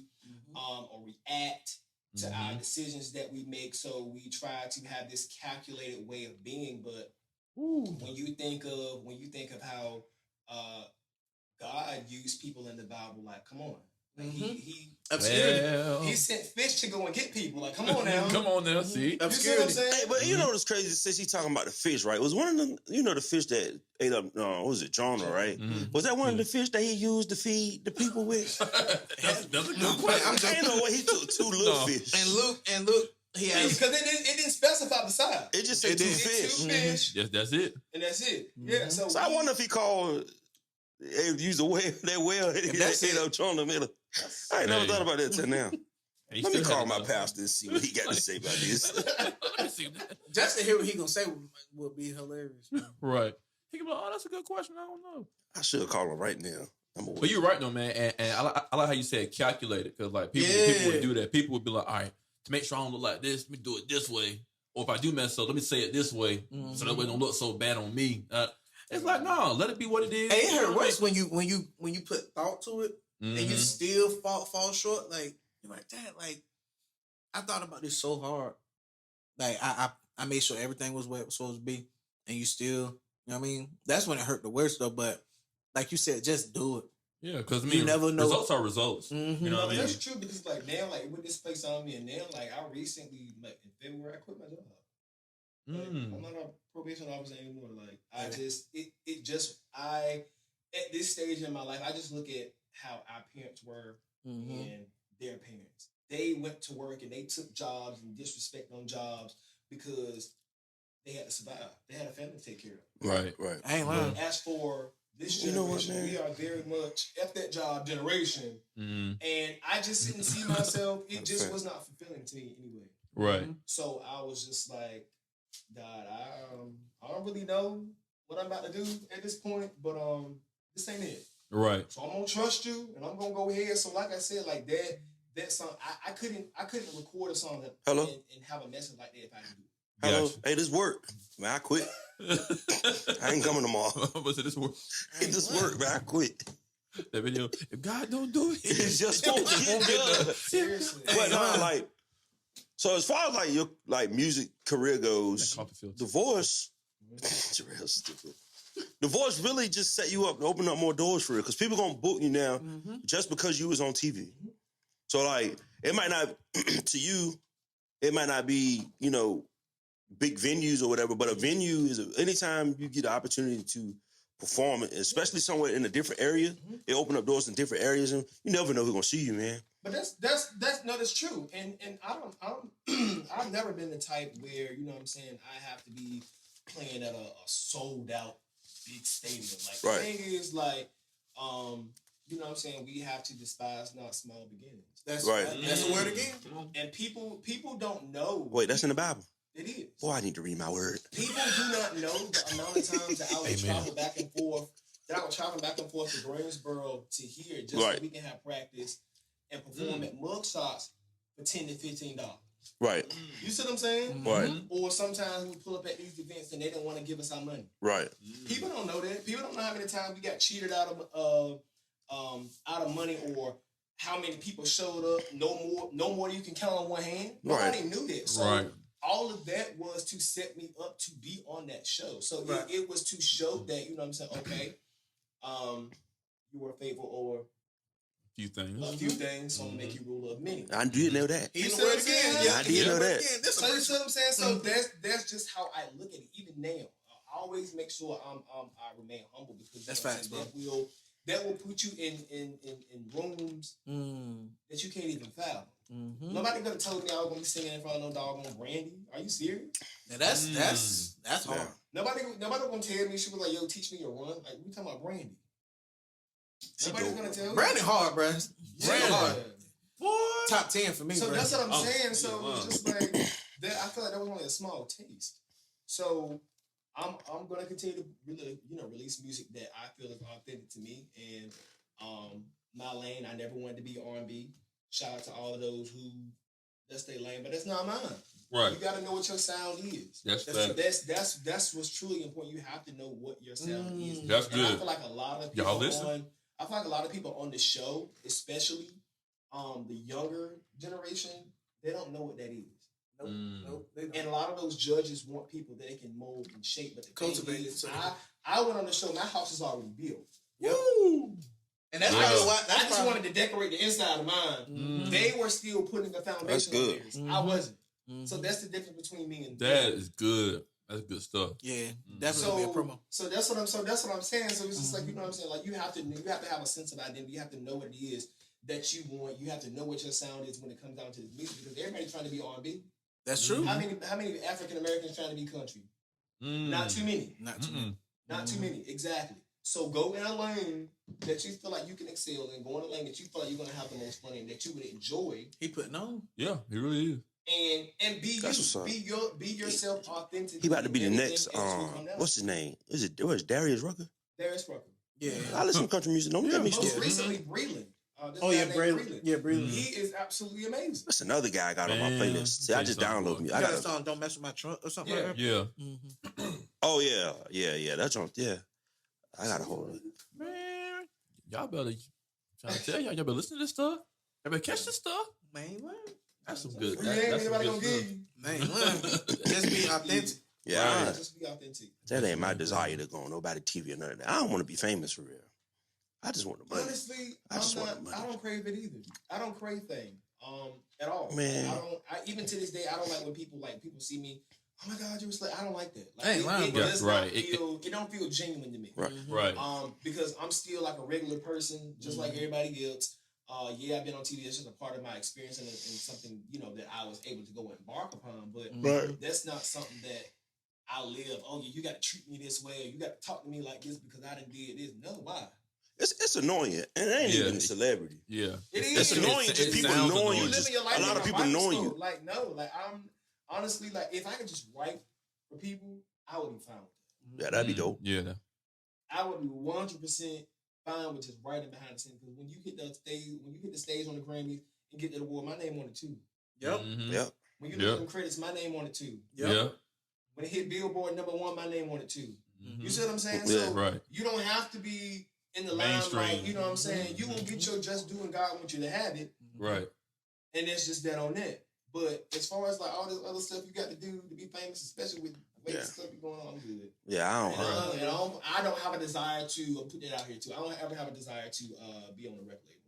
or react to our decisions that we make. So we try to have this calculated way of being. But when you think of how God used people in the Bible, like, come on, like he sent fish to go and get people. Like, come on now, Come on now, see. You see what I'm saying? Hey, but you know what's crazy? Since he's talking about the fish, right? Was one of them, you know, the fish that ate up, what was it, Jonah, right? Was that one of the fish that he used to feed the people with? That's a good question. I ain't know what he took two little fish. And Luke, he has Because it didn't specify the size. It just said two fish. Two fish, Yes, that's it. and that's it. Yeah. So, So I wonder if he called, used a whale, that whale, that ate up Jonah. I ain't never thought about that till now. He Let me still call had my to- pastor and see what he got to say about this. I see that. just to hear what he gonna say would be hilarious. Right. He can be like, oh, that's a good question. I don't know. I should call him right now. But you're right though, man. And I like how you said calculated, because like people would do that. People would be like, all right, to make sure I don't look like this, let me do it this way. Or if I do mess up, let me say it this way, so that way it don't look so bad on me. It's like, no, let it be what it is. Hey, it hurt worse when you put thought to it and you still fall short. Like, you're like, Dad, like, I thought about this so hard. Like, I made sure everything was what it was supposed to be, and you still, you know what I mean? That's when it hurt the worst though. But like you said, just do it. Yeah, because I You mean, never know. results are results. You know what I mean? that's true, because like now, like with this place on me, and now like I recently, like in February, I quit my job. Like, I'm not a probation officer anymore. Like I just, at this stage in my life, I just look at how our parents were and their parents. They went to work and they took jobs and disrespect on jobs because they had to survive. They had a family to take care of. Right. I ain't lying. As for this You know what, generation, man? we are very much F that job generation. And I just didn't see myself. It just was not fulfilling to me anyway. Right. So I was just like, God, I don't really know what I'm about to do at this point, but this ain't it. Right. So I'm gonna trust you, and I'm gonna go ahead. So like I said, like that song, I couldn't record a song that and have a message like that if I didn't do it. Hello. Gotcha. Hey, this work. Man, I quit. I ain't coming tomorrow. But this work. Hey, this work, man. I quit. That video. If God don't do it, It's just supposed to get done. Seriously. But no, like, so as far as like your like music career goes, Coffee filter. divorce, it's real stupid. Divorce really just set you up to open up more doors for it, because people gonna book you now just because you was on TV. So like, it might not to you, it might not be, you know, big venues or whatever, but a venue is anytime you get the opportunity to perform, especially somewhere in a different area, it open up doors in different areas, and you never know who's gonna see you, man. But that's true. And I've never been the type where, you know what I'm saying, I have to be playing at a sold out big stadium. Like the thing is, like, you know what I'm saying, we have to despise not small beginnings. That's Right. That's the word again. And people don't know. Wait, that's in the Bible. It is. Boy, I need to read my word. People do not know the amount of times that I would travel back and forth. That I would travel back and forth to Greensboro to here just so we can have practice and perform at mug shots for $10 to $15. Right. You see what I'm saying? Right. Or sometimes we pull up at these events and they don't want to give us our money. Right. People don't know that. People don't know how many times we got cheated out of money, or how many people showed up. No more than you can count on one hand. Nobody knew that. So all of that was to set me up to be on that show. So it was to show that, you know what I'm saying, okay, you were faithful over few things. a few things, so I'm gonna make you ruler of many. I did know that. You see what I'm saying? Yeah, I did know that. So you see what I'm saying? So that's just how I look at it. Even now, I always make sure I remain humble, because That's you know facts, what I'm saying, that will put you in rooms that you can't even fathom. Nobody gonna tell me I was gonna be singing in front of no doggone Brandy. Are you serious? Now that's hard. Nobody gonna tell me. She was like, "Yo, teach me your run." Like, we talking about Brandy. Nobody's gonna tell you. Brandon hard, bro. Brandon hard. What? Top 10 for me, So bro. that's what I'm saying. So it's just like that. I feel like that was only a small taste. So I'm gonna continue to really, release music that I feel is authentic to me, and my lane. I never wanted to be R&B. Shout out to all of those who That's their lane, but that's not mine. Right. You got to know what your sound is. That's That's what's truly important. You have to know what your sound is. That's And good. I feel like a lot of people Y'all listen? I feel like a lot of people on the show, especially the younger generation, they don't know what that is. Nope. They don't. And a lot of those judges want people that they can mold and shape. But the Cultivate thing it, is, so- I went on the show. My house is already built. Yep. And that's Yeah. probably why. I That's just probably, wanted to decorate the inside of mine. They were still putting the foundation That's good. on theirs. I wasn't. So Mhm. that's the difference between me and That them. is good. That's good stuff. Yeah, definitely be a promo. So that's what I'm saying. So it's just like, you know what I'm saying? Like you have to have a sense of identity. You have to know what it is that you want. You have to know what your sound is when it comes down to the music, because everybody's trying to be R&B. That's true. How many African Americans trying to be country? Not too many. Not too many. Not too many. Exactly. So go in a lane that you feel like you can excel in. Go in a lane that you feel like you're gonna have the most fun in, that you would enjoy, He putting on. Yeah, he really is. and be That's you. what's up. Be yourself authentic. He about to be the Everything next. else will come down. What's his name? Where's Darius Rucker? Darius Rucker. Yeah. I listen to country music. Don't get me Most started. recently, Breland. This Oh guy yeah, named Braylon. Yeah, Braylon. He is absolutely amazing. That's another guy I got on my Man, playlist. See, I just tell you something, download me. You I got a got. song "Don't Mess with My Trunk" or something Yeah. like that. Yeah. Mm-hmm. Oh yeah. That's on. Yeah, I got a hold of it. Man, y'all better trying to tell y'all better listen to this stuff. Y'all better catch this stuff. Man, what? That's some good. Free ain't That's some anybody good gonna give stuff. you. Man, what? Just be authentic. Yeah, Right. Just be authentic. that ain't my desire to go on nobody TV or none of that. I don't want to be famous for real. I just want the money. Honestly, I just I'm want the not. money. I don't crave it either. I don't crave fame, at all. Man. I don't. Even to this day, I don't like when people see me. Oh my God, you was like, I don't like that. Like, I ain't lying, it bro. does Right. not feel. It don't feel genuine to me. Right. Right. Because I'm still like a regular person, just like everybody else. Yeah, I've been on TV. It's just a part of my experience and something, that I was able to go embark upon. But Right. that's not something that I live. Oh, you got to treat me this way, or you got to talk to me like this because I done did this. No, why? It's annoying, and it ain't Yeah. even a celebrity. Yeah. It It's is. annoying. It Just people sounds knowing annoying. you. You Just living your life a lot in of a people writing knowing school. you. Like, no, like I'm honestly like if I could just write for people, I would be fine with that. Yeah, that'd be dope. Yeah. I would be 100% fine with just writing behind the scenes, because when you hit the stage on the Grammys and get the award, my name on it too. Yep. Mhm. Yep. When you look at them credits, my name on it too. Yep. Yeah. When it hit Billboard #1, my name on it too. Mhm. You see what I'm saying? Yeah. So Right. you don't have to be in the Mainstream. limelight. You know what I'm saying? You will get your just due, and God wants you to have it, Right. and it's just that on that. But as far as like all this other stuff you got to do to be famous, especially with the way Yeah. this stuff be going on, I'm good. Yeah, I don't. And I don't have a desire to put that out here too. I don't ever have a desire to be on a record label.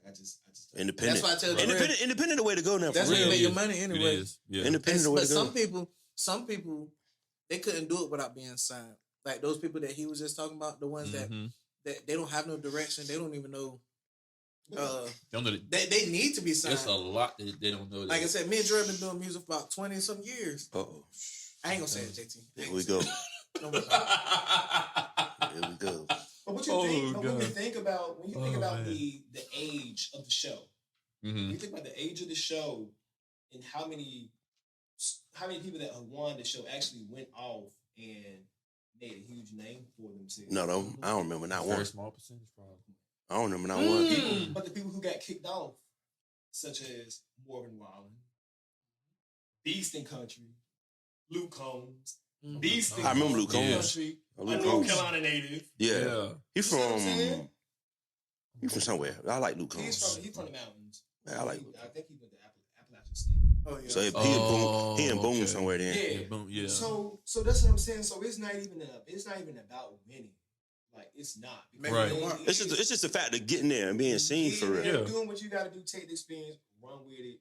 Like I just Independent. That's why I tell Independent the way to go now. For That's where you real. make your is. money It anyway. is. Yeah. Independent the way But to go. some people, they couldn't do it without being signed. Like those people that he was just talking about, the ones Mhm. that they don't have no direction, they don't even know. Don't know that- They need to be signed. It's a lot that they don't know. Like I said, me and Dre been doing music for about 20 some years. Uh-oh. I ain't gonna say it, JT. Here we go. Don't worry. Here we go. But what you Oh, think? But when you God. think about Man. the age of the show, when Mhm. you think about the age of the show and how many people that have won the show actually went off and made a huge name for themselves. No, I don't remember not Very one. small percentage, probably. I don't remember not one. Mm. But the people who got kicked off, such as Morgan Wallen, Beast in Country, Luke Combs, Mhm. Beast in I remember Luke Country, Combs. a Luke North Combs. Carolina native. Yeah. He You see what I'm saying? from. He from somewhere. I like Luke He's Combs. from the mountains. Yeah, I like. I think he went to Appalachian State. Oh yeah. So he Oh, in Boone okay. somewhere then. Yeah. Boom. Yeah. So that's what I'm saying. So it's not even about winning. Like it's not. Because Right. It's just the fact of getting there and being seen for real. Yeah. Doing what you got to do, take the experience, run with it,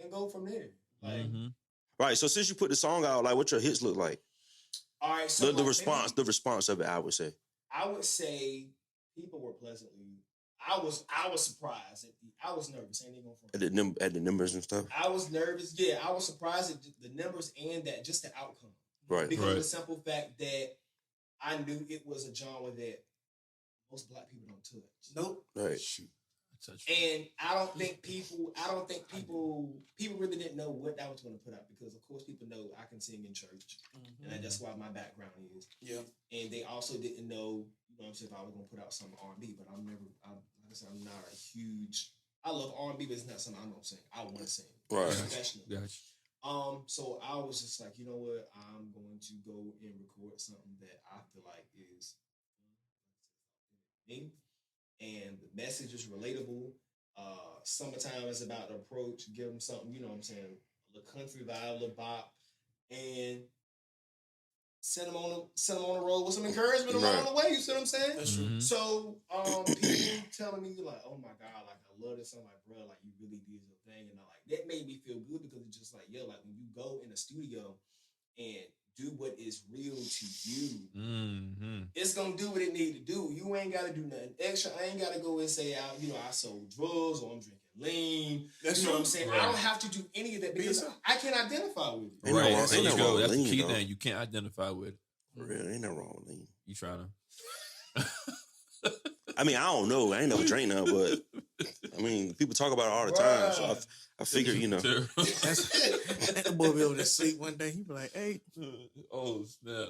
and go from there. Like, Mhm. Right. So since you put the song out, like what your hits look like? all right. So The like, response, maybe- the response of it, I would say. I would say people were pleasantly. I was surprised. I was nervous. Ain't even gonna front. At the numbers and stuff. I was nervous. Yeah, I was surprised at the numbers and that just the outcome. Right. Because of Right. the simple fact that I knew it was a genre that most black people don't touch. Nope. Right. Shoot. I touched And I don't think people really didn't know what I was going to put out, because of course people know I can sing in church, and that's why my background is. Yeah. And they also didn't know, you know what I'm saying, if I was going to put out some R&B, but like I said, I'm not a huge I love R&B, but it's not something I'm gonna sing. I want to sing. Right. Professionally. Gotcha. So I was just like, you know what? I'm going to go and record something that I feel like is me, and the message is relatable. Summertime is about the approach. Give them something, you know what I'm saying? A little country vibe, a little bop, and send them on the road with some encouragement along the way. You see what I'm saying? That's true. Mhm. So people telling me like, oh my God, like I love this. I'm like, bro, like you really did your thing, and I like that made me feel good because it's just like, yo, like when you go in the studio and do what is real to you, it's gonna do what it need to do. You ain't gotta do nothing extra. I ain't gotta go and say I sold drugs or I'm drinking lean. You know what I'm saying? Right. I don't have to do any of that because I can identify with it. Ain't no Right. wrong- There ain't you no go. wrong That's the lean, key though. thing. You can't identify with it. For real, ain't no wrong with lean. You trying to. I mean, I don't know. I ain't never drank none, but I mean, people talk about it all the time. So I figure, you know. That boy be over there sleep one day. He be like, "Hey," Oh snap!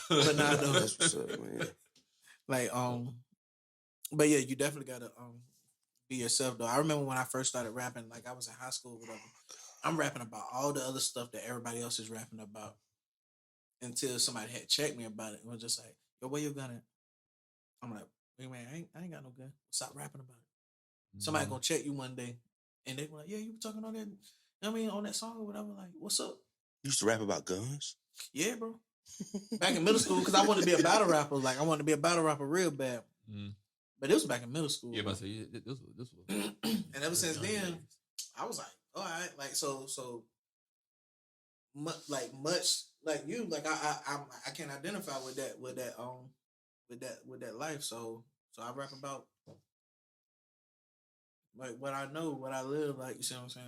but nah, though. That's what's up, man. Like, but yeah, you definitely gotta be yourself though. I remember when I first started rapping, like I was in high school, or whatever. I'm rapping about all the other stuff that everybody else is rapping about until somebody had checked me about it and was just like, "Yo, where your gun at?" I'm like, "Hey man, I ain't got no gun. Stop rapping about it." Somebody gonna check you one day, and they were like, "Yeah, you were talking on that. I mean, on that song or whatever." Like, what's up? You used to rap about guns? Yeah, bro. Back in middle school, because I wanted to be a battle rapper. Like, I wanted to be a battle rapper real bad. But it was back in middle school. Yeah, but I say yeah, this was. And ever since then, I was like, all right, like so much like you, like I can't identify with that life. So I rap about like what I know, what I live, like, you see what I'm saying?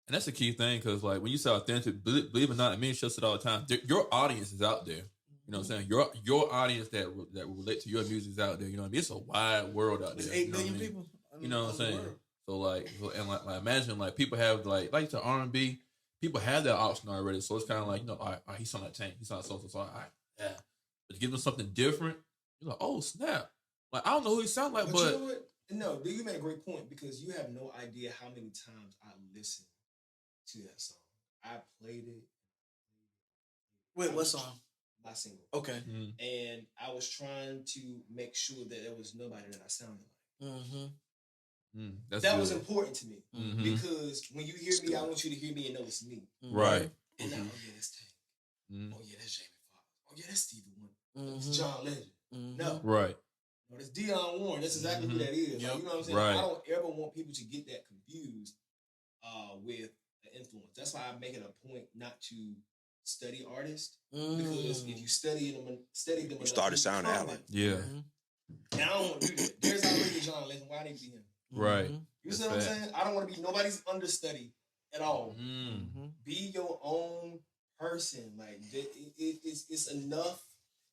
And that's the key thing, because like when you say authentic, believe it or not, I mean it all the time. Your audience is out there. You know what I'm saying? Your audience that relate to your music is out there. You know what I mean? It's a wide world out there. There's 8 you know what billion I mean? people. You know what I'm on the saying? world. So like imagine like people have like to R&B, people have that option already. So it's kind of like, you know, all right, he sound like Tank, he sound like so. All right, yeah. But to give them something different, you're like, oh snap! Like I don't know who he sound like, but you know what? No, you made a great point because you have no idea how many times I listened to that song. I played it. Wait, what song? My single. Okay. And I was trying to make sure that there was nobody that I sounded like. That was important to me because when you hear me, I want you to hear me and know it's me. Right. And now, oh yeah, that's Tank. Oh yeah, that's Jamie Foxx. Oh yeah, that's Stevie Wonder. That's John Legend. No. Right. No, that's Deion Warren. That's exactly who that is. Like, you know what I'm saying? Right. I don't ever want people to get that confused with the influence. That's why I make it a point not to study artists because if you study them, You started sounding out like. Yeah. And I don't want to do that. There's already John Legend. Why did he be him? Right. You see what I'm saying? I don't want to be nobody's understudy at all. Be your own person. Like it's enough.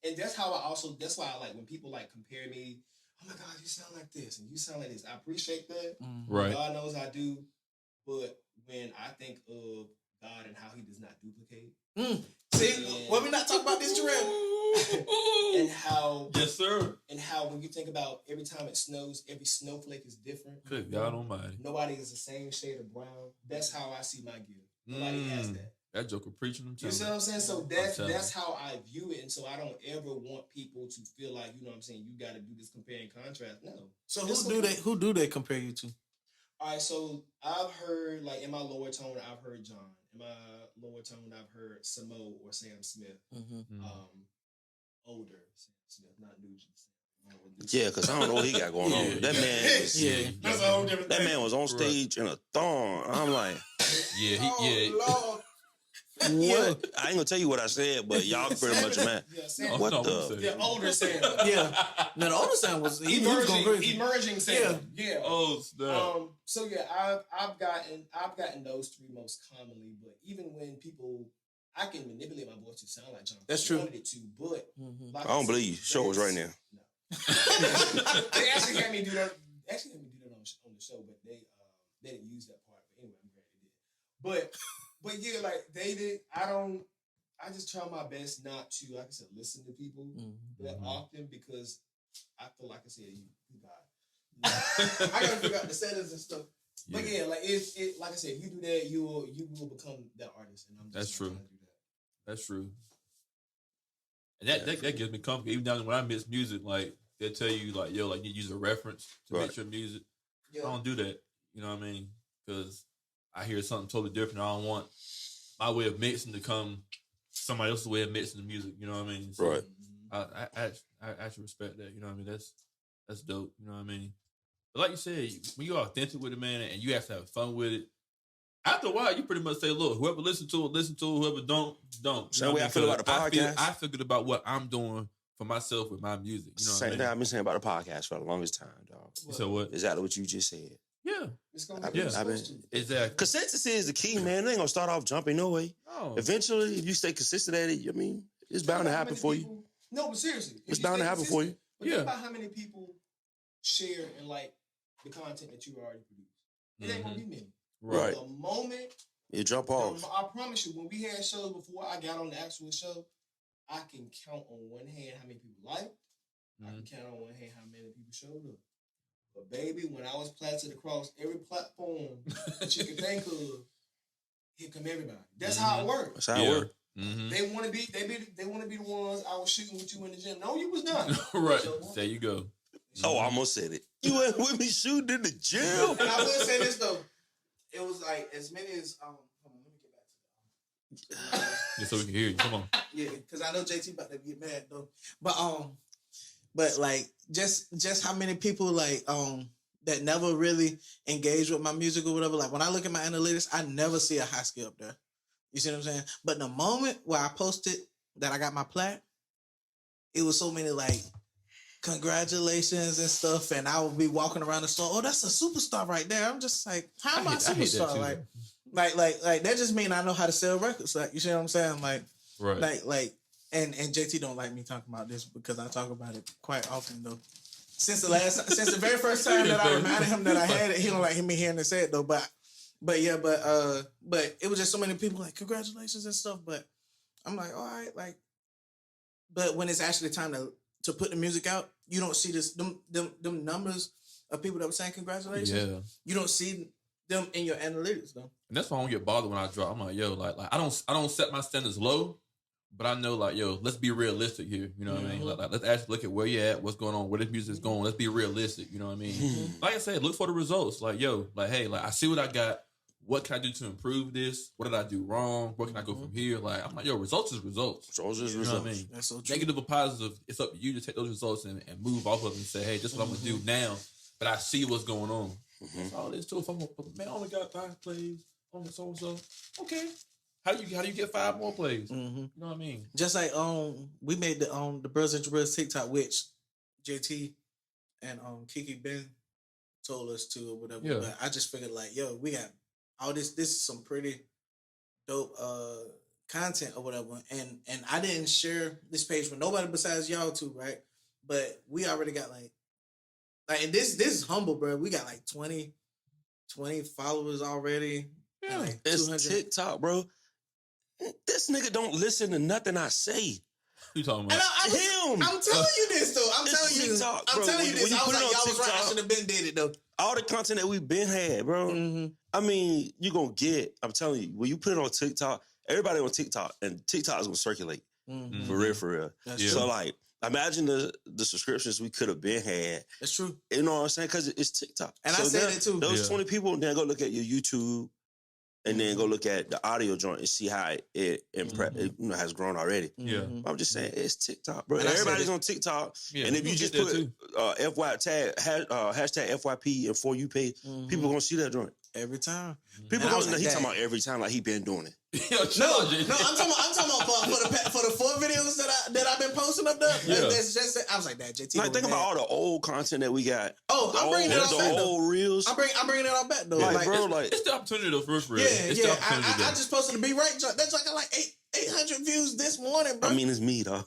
And that's how that's why I like when people like compare me. Oh my God, you sound like this and you sound like this. I appreciate that. Right. God knows I do. But when I think of God and how he does not duplicate. See, when we not talking about this, Jarrell? And how yes, sir. And how when you think about every time it snows, every snowflake is different. Good God Almighty. Nobody is the same shade of brown. That's how I see my gift. Nobody has that. That joker preaching them. You see what I'm saying? So that's how I view it. And so I don't ever want people to feel like, you know what I'm saying, you got to do this compare and contrast. No. So who do they compare you to? All right, so I've heard, like, in my lower tone, I've heard John. In my lower tone, I've heard Samo or Sam Smith. Older Sam Smith, not Nugent. Yeah, because I don't know what he got going on. That man was, That's a whole different that thing. man was on stage in a thong. I'm like, Lord. what? I ain't gonna tell you what I said, but y'all pretty much mad. Yeah, Sam. What the? Yeah, older Sam. Yeah. No, the older Sam was he was going crazy. Emerging Sam. Yeah. Oh snap. So yeah, I've gotten those three most commonly, but even when people, I can manipulate my voice to sound like John. That's true. I wanted it to, but like I don't believe you. Show us right now. No. They actually had me do that. On the show, but they didn't use that part. But anyway, I'm glad they did. But yeah, like they did. I just try my best not to, like I said, listen to people that often because I feel like I said, you God. I gotta figure out the settings and stuff. But yeah, like it like I said, if you do that, you will become that artist. And I'm just That's not true. trying to do that. That's true. And that gives me comfort. Even down when I mix music, like they'll tell you like, yo, like you use a reference to mix your music. Yeah. I don't do that. You know what I mean? Because I hear something totally different. I don't want my way of mixing to come somebody else's way of mixing the music. You know what I mean? So Right. I actually respect that. You know what I mean? That's dope. You know what I mean? But like you said, when you're authentic with it, man, and you have to have fun with it, after a while, you pretty much say, look, whoever listen to it, whoever don't. Same way I feel about the podcast. I figured about what I'm doing for myself with my music. You know Same what I thing mean? I've been saying about the podcast for the longest time, dog. You said what? Exactly what you just said. Yeah. It's gonna I've be been, Exactly. consistency is the key, man. They ain't gonna start off jumping no way. No. Eventually, if you stay consistent at it, I mean, it's bound to happen for you. No, but seriously, It's bound to happen for you. But think about how many people share and like the content that you already produce. It ain't gonna be many. Right. The moment You jump off. I promise you, when we had shows before I got on the actual show, I can count on one hand how many people liked. I can count on one hand how many people showed up. But baby, when I was plastered across every platform that you can think of, here come everybody. That's how it works. That's how it works. Mm-hmm. They want to be the ones I was shooting with you in the gym. No, you was not. Right. There you go. Oh, I almost said it. You went with me shooting in the gym. And I will say this though, it was like as many as hold on, let me get back to that. Just so we can hear you. Come on. Yeah, because I know JT about to get mad though. But like just how many people like that never really engage with my music or whatever. Like when I look at my analytics, I never see a high scale up there. You see what I'm saying? But the moment where I posted that I got my plat, it was so many like congratulations and stuff, and I would be walking around the store. Oh, that's a superstar right there. I'm just like, how am I a superstar? Like that just mean I know how to sell records. Like you see what I'm saying? Like, right. And JT don't like me talking about this because I talk about it quite often though. Since the very first time that I reminded him that I had it, he don't like me hearing it said though. But it was just so many people like congratulations and stuff. But I'm like, all right, like, but when it's actually time to put the music out, you don't see them numbers of people that were saying congratulations. Yeah. You don't see them in your analytics though. And that's why I don't get bothered when I drop. I'm like, yo, like I don't set my standards low, but I know like, yo, let's be realistic here. You know what I mean? Like let's actually look at where you're at, what's going on, where this music is going. Let's be realistic. You know what I mean? Like I said, look for the results. Like, yo, like, hey, like I see what I got. What can I do to improve this? What did I do wrong? Where can I go from here? Like, I'm like, yo, results is results. Results is you results. Know what I mean? That's so true. Negative or positive, it's up to you to take those results and move off of them and say, hey, this is what I'm going to do now. But I see what's going on. That's all it is too. If I'm man, I only got 5 plays on so. Okay. How do you get 5 more plays? Mm-hmm. You know what I mean? Just like we made the Bros and Bros TikTok, which JT and Kiki Ben told us to or whatever. Yeah. But I just figured like, yo, we got all this is some pretty dope content or whatever. And I didn't share this page with nobody besides y'all two, right? But we already got like and this is humble, bro. We got like 20 followers already. Yeah. Like It's TikTok, bro. This nigga don't listen to nothing I say. You talking about? I'm telling you this though. I'm telling you this. TikTok, I'm bro. telling you this. When I you was put like, it on y'all was right. I TikTok, should have been did it though. all the content that we've been had, bro. Mm-hmm. I mean, you gonna get. I'm telling you, when you put it on TikTok, everybody on TikTok, and TikTok is gonna circulate Mm-hmm. for real. That's So true. like, imagine the subscriptions we could have been had. That's true. You know what I'm saying? Because it's TikTok. And so I said then it too. Those 20 people, then go look at your YouTube, and then go look at the audio joint and see how it has grown already. Yeah. Mm-hmm. I'm just saying it's TikTok, bro. And Everybody's on TikTok, Yeah, and if we you gonna just get put there, hashtag FYP and For You page, people gonna see that joint. Every time. People And I was gonna like, he "Dang." talking about every time like he been doing it. Yo, No, I'm talking about for the 4 videos that I've been posting up there. Yeah. That's just I was like that. JT. Like think about all the old content that we got. Oh, I'm bringing it all back the though. old reels. I'm bringing it all back though. Like, bro, like it's the opportunity though, for real. Yeah, It's the yeah. opportunity I just posted the Be Right joint. That's like 800 views this morning, bro. I mean, it's me though.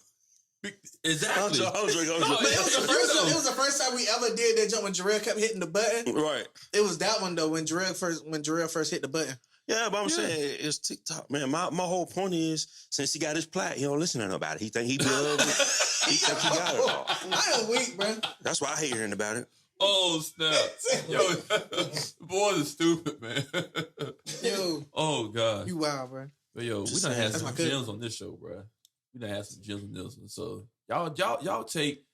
Exactly. I'm joking. but it was the first time we ever did that jump when Jarrell kept hitting the button. Right. It was that one though when Jarrell first hit the button. Yeah, but I'm saying it's TikTok, man. My whole point is, since he got his plat, he don't listen to nobody. He think he big. He think he got it all. I am weak, bro. That's why I hate hearing about it. Oh snap! Yo, boys are stupid, man. Yo, Oh god. you wild, bro. But yo, we Just done saying. had That's some my cousin. gems on this show, bro. We done had some gems on this one. So y'all take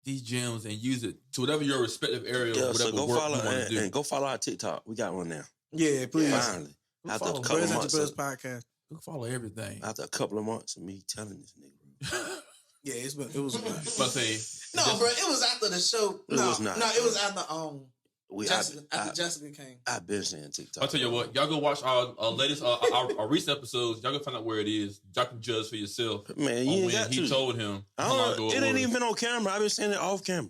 these gems and use it to whatever your respective area, Yeah, whatever so go work follow you want to do. and go follow our TikTok. We got one now. Yeah, please. Finally, Go after a follow couple Brothers of After months, Brothers podcast. Go follow everything. after a couple of months of me telling this nigga, Yeah, it was. But say No, bro, it was after the show. It was not, No, it was bro. after we Jessica. I, After Jessica came. I've been saying TikTok. I'll tell you what, y'all go watch our latest, our recent episodes. Y'all go find out where it is. Y'all can judge for yourself. Man, On you ain't when got he to. told him I how long don't, ago it ain't was. even been on camera. I've been saying it off camera.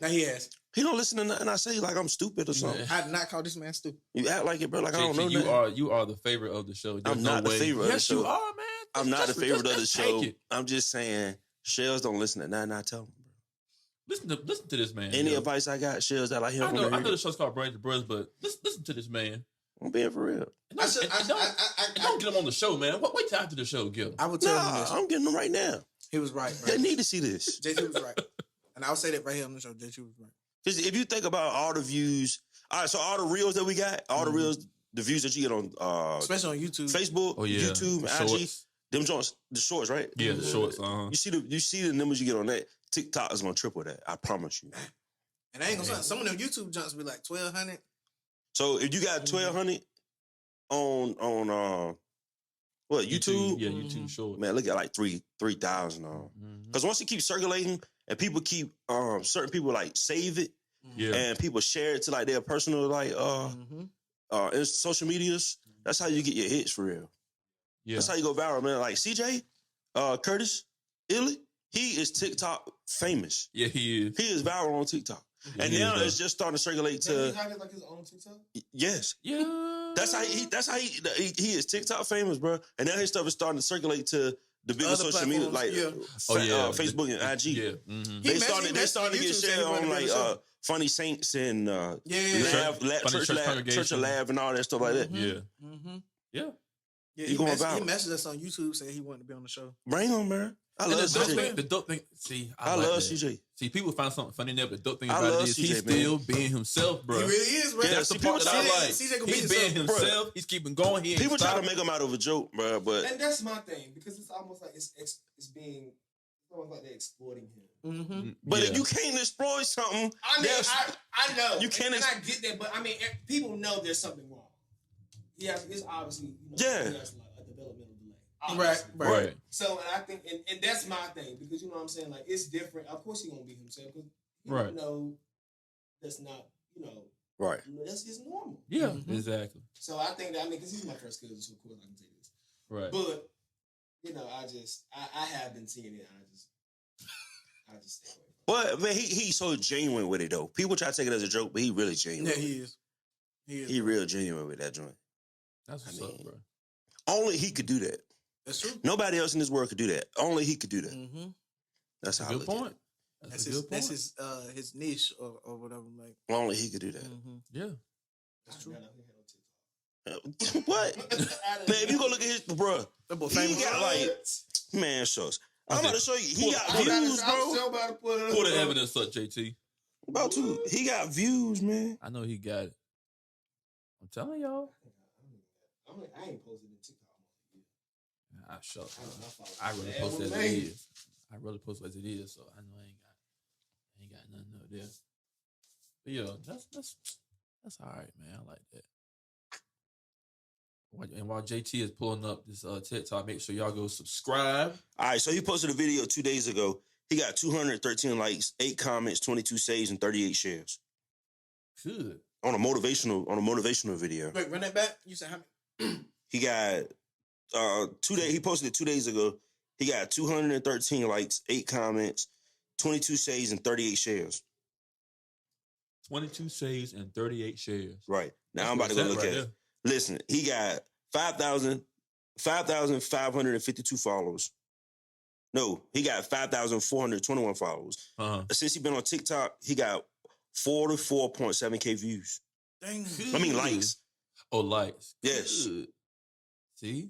Now he has. He don't listen to nothing I say like I'm stupid or something. I did not call this man stupid. You act like it, bro. Like I don't know JT, nothing. you are the favorite of the show. There's I'm no not the way. favorite of the Yes, you show. are, man. I'm not the Just- favorite of the just show. take it. I'm just saying, Shells don't listen to nothing I tell him. Listen to this man. Any yo. advice I got, Shells that I hear I from know the the show's called Brains to Brothers, but listen to this man. I'm being for real. And I don't, should- and don't get him on the show, man. Wait till after the show, get him. I will tell him Nah, this. I'm getting them right now. He was right, bro. They need to see this. JT was right. And I'll say that right here on the show. JT was right. Because if you think about all the views, all right, so all the reels that we got, all the reels, the views that you get on Especially on YouTube. Facebook, Oh yeah, YouTube, The IG, shorts. them joints, the shorts, right? Yeah, the shorts. You see the numbers you get on that. TikTok is gonna triple that. I promise you. And I ain't gonna say some of them YouTube junks be like 1,200. So if you got 1,200 on what YouTube, Yeah, YouTube shorts. man, look at like 3,000 on. Mhm. Because once it keeps circulating and people keep certain people like save it Yeah, and people share it to like their personal like in social medias, that's how you get your hits for real. yeah. That's how you go viral, man. Like CJ, Curtis, Illy, he is TikTok famous. Yeah, he is. He is viral on TikTok. And He is, now though. it's just starting to circulate Does he to have like his own TikTok? yes. Yeah, That's how he is TikTok famous, bro. And now his stuff is starting to circulate to the bigger Other social media platforms, like yeah. Facebook and IG. Yeah, mhm. He They started to get YouTube shared said he wanted on to be like on the show. Funny Saints and Yeah. Church of Lab and all that stuff like that. yeah, Mm-hmm. yeah. Yeah, He he, going he viral. messaged us on YouTube saying he wanted to be on the show. Bring him, man. I And love the CJ. dope thing. See, I like love that. CJ. See, people find something funny in there, but the dope thing I about love it is CJ, he's man. still being himself, bro. He really is, bro. Yeah, That's the see, part people that I try- like. CJ gonna be He's being himself. himself. He's keeping going. He ain't People try to stopping. make him out of a joke, bro, but And that's my thing because it's almost like it's being it's almost like they're exploiting him. Mm-hmm. but Yeah. if you can't exploit something, I mean, there's- I know You can't and I get that, but I mean, people know there's something wrong. It's obviously Yeah. he has like a developmental delay. Right, obviously. Right. So, and I think, and that's my thing because you know what I'm saying. Like, it's different. Of course, he gonna be himself because Right. that's not right. that's just normal. Yeah, Mhm. exactly. So I think that because he's my first cousin, so of course I can say this. Right. But I have been seeing it. I just stay away. But man, he's so genuine with it though. People try to take it as a joke, but he really genuine. Yeah, he is. He is. He real genuine with that joint. That's what's I up, mean, bro. Only he could do that. That's true. Nobody else in this world could do that. Only he could do that. Mm-hmm. That's how I Good look at point. it. That's a good point. That's his niche or whatever. Like, Only he could do that. mm-hmm. Yeah. That's true. What? Man, if you go look at his bro, That boy he famous. got like man, shucks. I'm about to show you. He Pull- got pull that- views, bro. Pull the evidence up, JT. About to. He got views, man. I know he got it. I'm telling y'all. I ain't posted in TikTok. I shut. follow I really that post one, as man. it is. I really post as it is, so I know I ain't got nothing up there. But yo, that's all right, man. I like that. And while JT is pulling up this TikTok, make sure y'all go subscribe. All right, so he posted a video 2 days ago. He got 213 likes, 8 comments, 22 saves, and 38 shares Good. on a motivational video. Wait, run that back. You said how many? He got 2 days. He posted it 2 days ago. He got 213 likes, 8 comments, 22 saves, and 38 shares. 22 saves and 38 shares. Right now, That's I'm about to where go it's look at at right it. Listen, he got 5,552 followers. No, he got 5,421 followers. Uh-huh. Since he been on TikTok, he got 44.7K views. Dang. I mean, likes. Oh, likes. Yes. Good. See?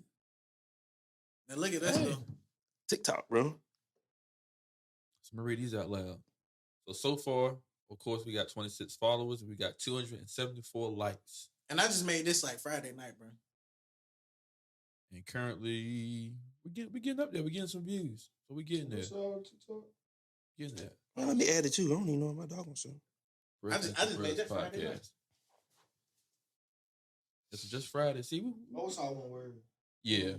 Now look at that Hey. though. TikTok, bro. So I'm gonna read these out loud. So far, Of course, we got 26 followers. We got 274 likes. And I just made this like Friday night, bro. And currently, we getting up there. We're getting some views. So we getting there. Getting there. Man, let me add it too. I don't even know what my dog wants to. I just made that Friday night. It's just Friday. See, Most all one word. yeah,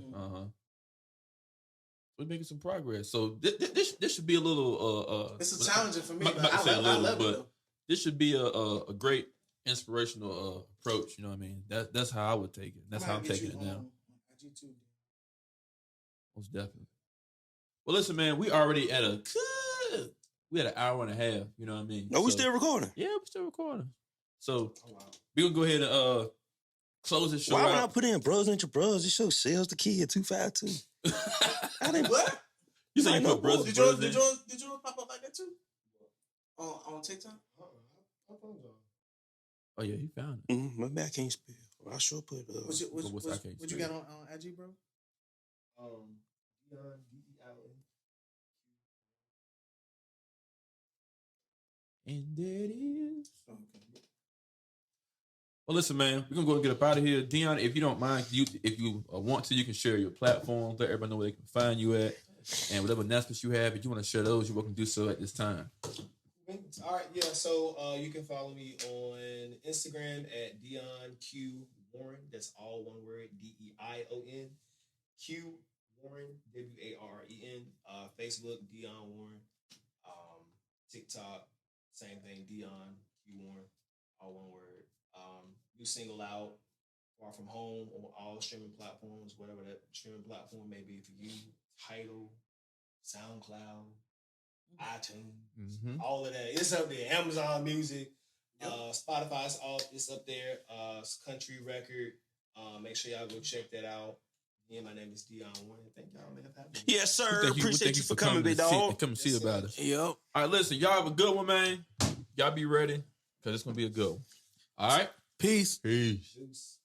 we're making some progress. So this should be a little. It's a challenging for me, I'm but about to say a I little, love it but though. this should be a great inspirational approach. You know what I mean? That's how I would take it. That's how I'm taking it now. Most definitely. Well, listen, man, we already at an hour and a half. You know what I mean? No, we still recording. Yeah, we're still recording. So we're gonna go ahead and close the show Why would I out. put in Bros Ain't Your Bros? This show sells the kid 252. I didn't What? You say I you know, put brothers Did brothers in? yours pop up like that too? On TikTok? Oh yeah, he found it. Maybe I can't spell. I sure put What you got on IG, bro? Dion, D-E-I-N. And there it is. Okay. Well, listen, man, we're gonna go and get up out of here. Dion, if you don't mind, if you want to, you can share your platform. Let everybody know where they can find you at, and whatever announcements you have. If you want to share those, you're welcome to do so at this time. All right, yeah. So you can follow me on Instagram at Dion Q Warren. That's all one word, D-E-I-O-N. Q Warren, W-A-R-R-E-N. Facebook, Dion Warren. TikTok, same thing, Dion Q Warren, all one word. New single out, Far From Home, on all streaming platforms, whatever that streaming platform may be for you. Tidal, SoundCloud, iTunes, all of that. It's up there. Amazon Music, Spotify, it's up there. It's country record. Make sure y'all go check that out. Yeah, my name is Dion Warren. Thank y'all, man, for having me. Yes, sir. We Appreciate you for coming, big to dog. come see about us. Yep. All right, listen, y'all have a good one, man. Y'all be ready because it's gonna be a good one. All right, Peace. peace. Deuce.